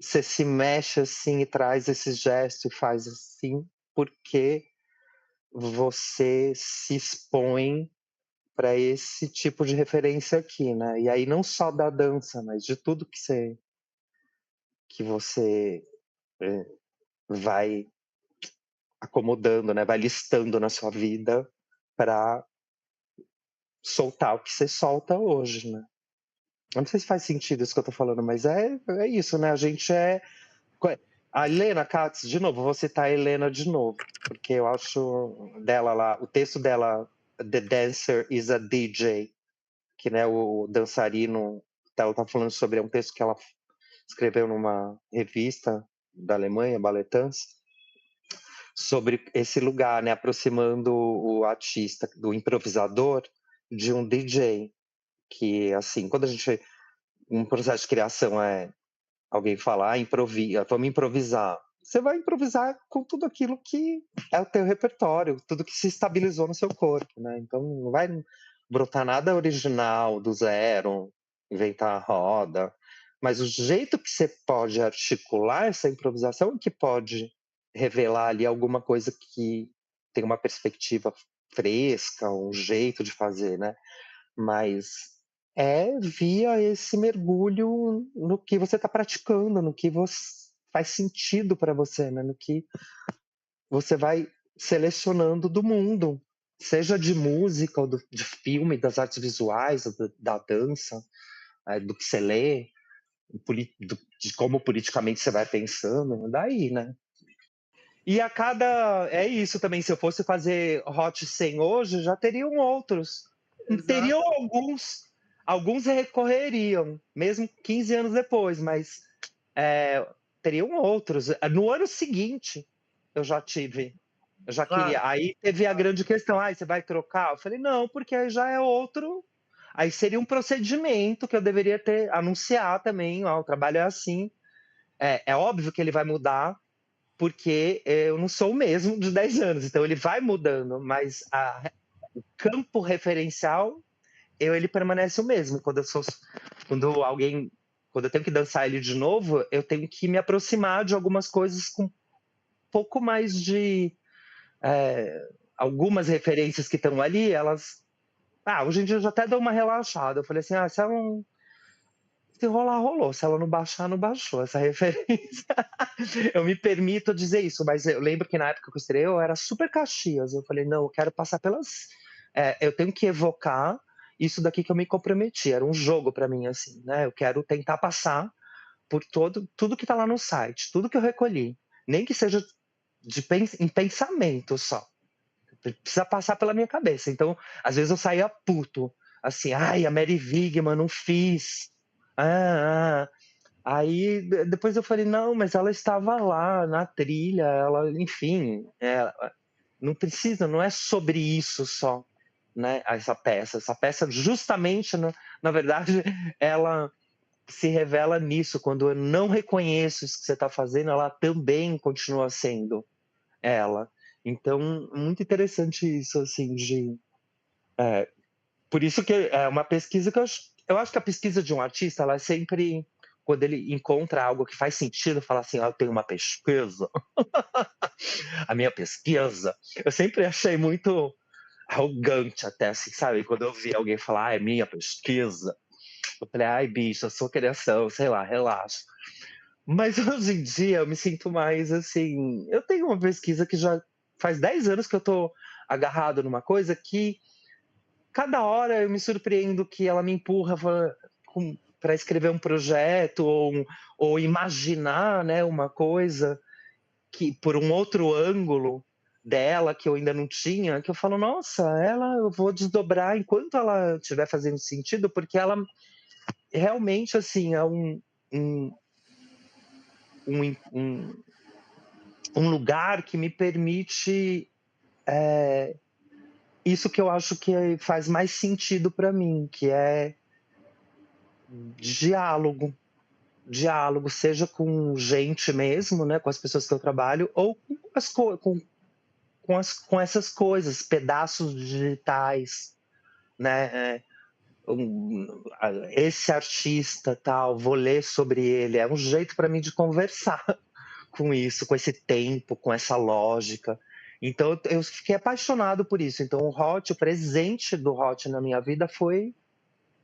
você se mexe assim e traz esses gestos e faz assim, porque você se expõe para esse tipo de referência aqui, né? E aí não só da dança, mas de tudo que você vai acomodando, né? Vai listando na sua vida para soltar o que você solta hoje, né? Eu não sei se faz sentido isso que eu tô falando, mas é isso, né? A gente é. A Helena Katz, de novo, vou citar a Helena de novo, porque eu acho dela lá, o texto dela, The Dancer is a DJ, que né, o dançarino, ela tá falando sobre um texto que ela escreveu numa revista da Alemanha, Balletance, sobre esse lugar, né, aproximando o artista, do improvisador, de um DJ, que assim, quando a gente, um processo de criação é alguém falar, improvisa, vamos improvisar. Você vai improvisar com tudo aquilo que é o teu repertório, tudo que se estabilizou no seu corpo, né? Então não vai brotar nada original do zero, inventar a roda, mas o jeito que você pode articular essa improvisação é que pode revelar ali alguma coisa que tem uma perspectiva fresca, um jeito de fazer, né? Mas é via esse mergulho no que você está praticando, no que faz sentido para você, né? No que você vai selecionando do mundo, seja de música, ou de filme, das artes visuais, da dança, do que você lê, de como politicamente você vai pensando, daí, né? E a cada. É isso também, se eu fosse fazer Hot 100 hoje, já teriam outros. Exato. Teriam alguns recorreriam, mesmo 15 anos depois, mas teriam outros. No ano seguinte, eu já tive, eu já Claro. queria. Aí teve a grande questão: você vai trocar? Eu falei, não, porque aí já é outro. Aí seria um procedimento que eu deveria ter, anunciar também: ó, o trabalho é assim. É óbvio que ele vai mudar, porque eu não sou o mesmo de 10 anos, então ele vai mudando, mas o campo referencial ele permanece o mesmo. Quando eu tenho que dançar ele de novo, eu tenho que me aproximar de algumas coisas com um pouco mais de algumas referências que estão ali, elas. Hoje em dia eu já até dou uma relaxada. Eu falei assim, se rolar, rolou. Se ela não baixar, não baixou essa referência. Eu me permito dizer isso, mas eu lembro que na época que eu estreiei, eu era super Caxias. Eu falei, não, eu quero passar pelas. Eu tenho que evocar isso daqui que eu me comprometi. Era um jogo para mim, assim, né? Eu quero tentar passar por tudo que tá lá no site, tudo que eu recolhi. Nem que seja em pensamento só. Precisa passar pela minha cabeça. Então, às vezes eu saía puto. Assim, ai, a Mary Wigman, não fiz. Aí depois eu falei, não, mas ela estava lá na trilha, ela, enfim, não precisa, não é sobre isso só, né? Essa peça justamente, na verdade, ela se revela nisso, quando eu não reconheço isso que você está fazendo, ela também continua sendo ela. Então, muito interessante isso, assim, por isso que é uma pesquisa que eu acho que a pesquisa de um artista, ela é sempre, quando ele encontra algo que faz sentido, fala assim, eu tenho uma pesquisa, a minha pesquisa. Eu sempre achei muito arrogante até, assim, sabe? Quando eu vi alguém falar, é minha pesquisa, eu falei, ai, bicho, eu sou criação, sei lá, relaxa. Mas hoje em dia eu me sinto mais assim, eu tenho uma pesquisa que já faz 10 anos que eu tô agarrado numa coisa que cada hora eu me surpreendo que ela me empurra para escrever um projeto ou imaginar, né, uma coisa que por um outro ângulo dela que eu ainda não tinha, que eu falo, nossa, eu vou desdobrar enquanto ela estiver fazendo sentido, porque ela realmente assim um, um lugar que me permite isso que eu acho que faz mais sentido para mim, que é diálogo. Diálogo, seja com gente mesmo, né, com as pessoas que eu trabalho, ou com essas coisas, pedaços digitais, né? Esse artista tal, vou ler sobre ele. É um jeito para mim de conversar com isso, com esse tempo, com essa lógica. Então eu fiquei apaixonado por isso. Então o presente do Hot na minha vida foi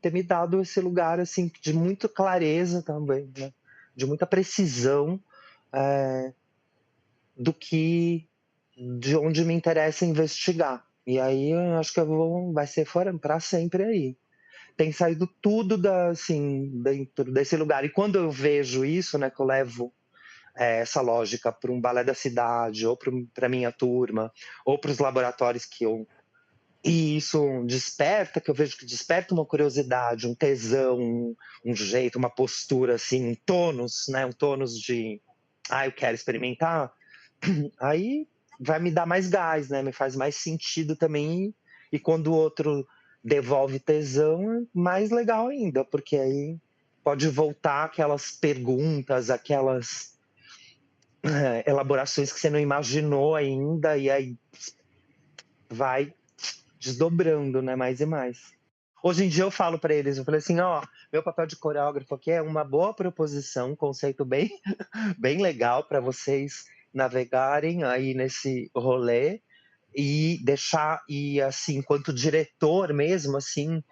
ter me dado esse lugar assim de muita clareza também, né? De muita precisão de onde me interessa investigar. E aí eu acho que vai ser para sempre aí. Tem saído tudo dentro desse lugar. E quando eu vejo isso, né, que eu levo essa lógica para um balé da cidade, ou para minha turma, ou para os laboratórios e isso desperta, que eu vejo que desperta uma curiosidade, um tesão, um jeito, uma postura, assim, um tônus, né? Um tônus de, eu quero experimentar. Aí vai me dar mais gás, né? Me faz mais sentido também. E quando o outro devolve tesão, é mais legal ainda, porque aí pode voltar aquelas perguntas, aquelas elaborações que você não imaginou ainda, e aí vai desdobrando, né? Mais e mais. Hoje em dia eu falo para eles, eu falei assim, meu papel de coreógrafo aqui é uma boa proposição, um conceito bem, bem legal para vocês navegarem aí nesse rolê e deixar, e assim, enquanto diretor mesmo, assim,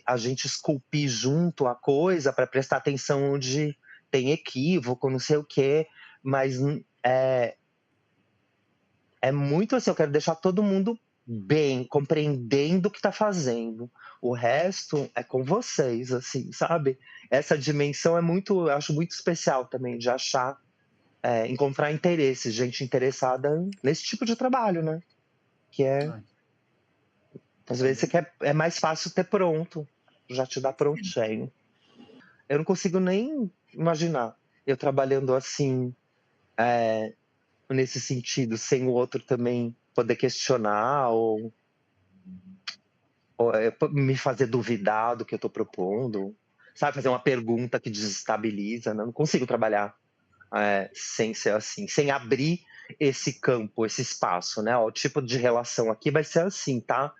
a gente esculpir junto a coisa para prestar atenção onde tem equívoco, não sei o quê, mas é muito assim, eu quero deixar todo mundo bem, compreendendo o que está fazendo. O resto é com vocês, assim, sabe? Essa dimensão eu acho muito especial também, de achar, encontrar interesse, gente interessada nesse tipo de trabalho, né? Que às vezes é mais fácil ter pronto, já te dá prontinho. Eu não consigo nem imaginar eu trabalhando assim, nesse sentido, sem o outro também poder questionar ou me fazer duvidar do que eu estou propondo, sabe? Fazer uma pergunta que desestabiliza. Né? Não consigo trabalhar sem ser assim, sem abrir esse campo, esse espaço, né? O tipo de relação aqui vai ser assim, tá?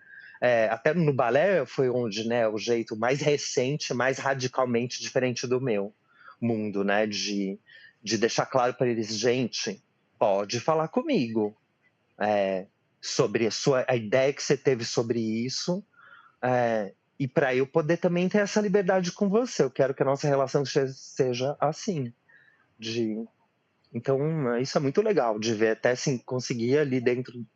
Até no balé foi onde, né, o jeito mais recente, mais radicalmente diferente do meu mundo, né? De deixar claro para eles, gente, pode falar comigo sobre a ideia que você teve sobre isso. E para eu poder também ter essa liberdade com você, eu quero que a nossa relação seja assim. Então, isso é muito legal de ver, até assim, conseguir ali dentro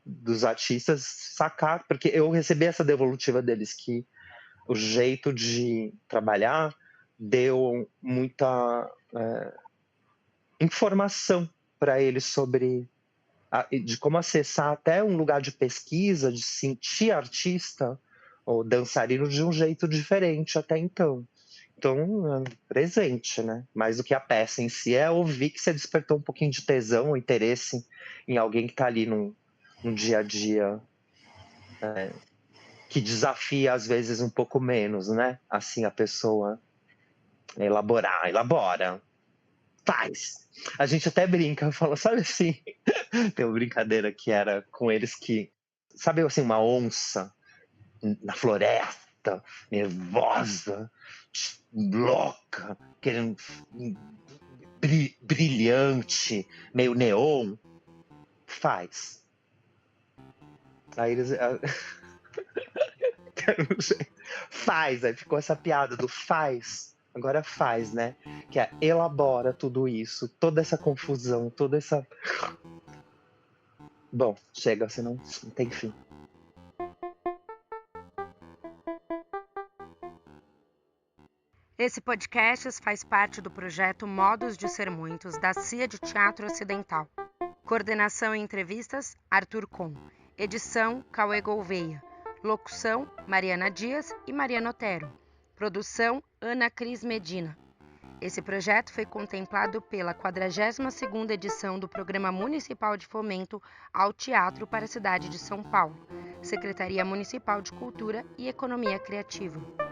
dos artistas sacar, porque eu recebi essa devolutiva deles, que o jeito de trabalhar deu muita informação para eles sobre de como acessar até um lugar de pesquisa, de sentir artista ou dançarino de um jeito diferente até então. Então, presente, né? Mais do que a peça em si, é ouvir que você despertou um pouquinho de tesão ou interesse em alguém que está ali num dia a dia que desafia, às vezes, um pouco menos, né? Assim, a pessoa elabora, faz. A gente até brinca, fala, sabe assim, tem uma brincadeira que era com eles que, sabe assim, uma onça na floresta, nervosa, louca, querendo brilhante, meio neon, faz. Aí eles faz, aí ficou essa piada do faz, agora faz, né? Que elabora tudo isso, toda essa confusão, toda essa. Bom, chega, senão não tem fim. Esse podcast faz parte do projeto Modos de Ser Muitos, da CIA de Teatro Ocidental. Coordenação e entrevistas, Arthur Com. Edição, Cauê Gouveia. Locução, Mariana Dias e Mariana Otero. Produção, Ana Cris Medina. Esse projeto foi contemplado pela 42ª edição do Programa Municipal de Fomento ao Teatro para a cidade de São Paulo, Secretaria Municipal de Cultura e Economia Criativa.